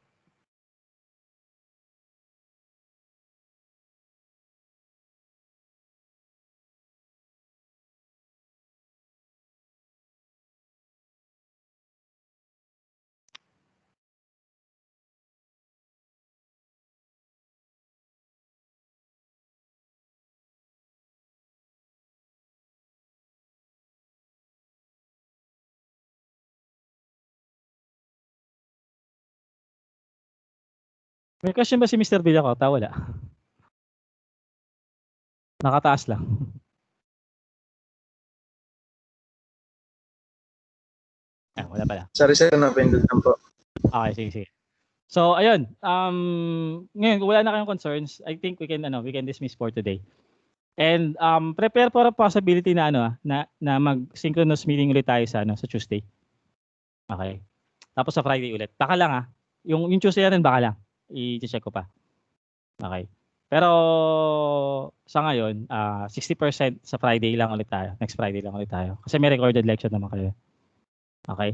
Speaker 1: May question ba si Mr. Villacorta? Wala. Nakataas lang. Wala pala.
Speaker 2: Sorry sir, napindot lang po.
Speaker 1: Okay, sige. So, ayun. Ngayon, kung wala na kayong concerns, I think we can dismiss for today. And prepare for a possibility na na mag-synchronous meeting ulit tayo sa Tuesday. Okay. Tapos sa Friday ulit. Baka lang yung Tuesday rin baka lang. I-check ko pa. Okay. Pero sa ngayon, 60% sa Friday lang ulit tayo. Next Friday lang ulit tayo. Kasi may recorded lecture naman kayo. Okay?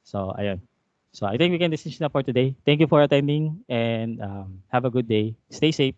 Speaker 1: So, ayun. So, I think we can dismiss na for today. Thank you for attending and have a good day. Stay safe.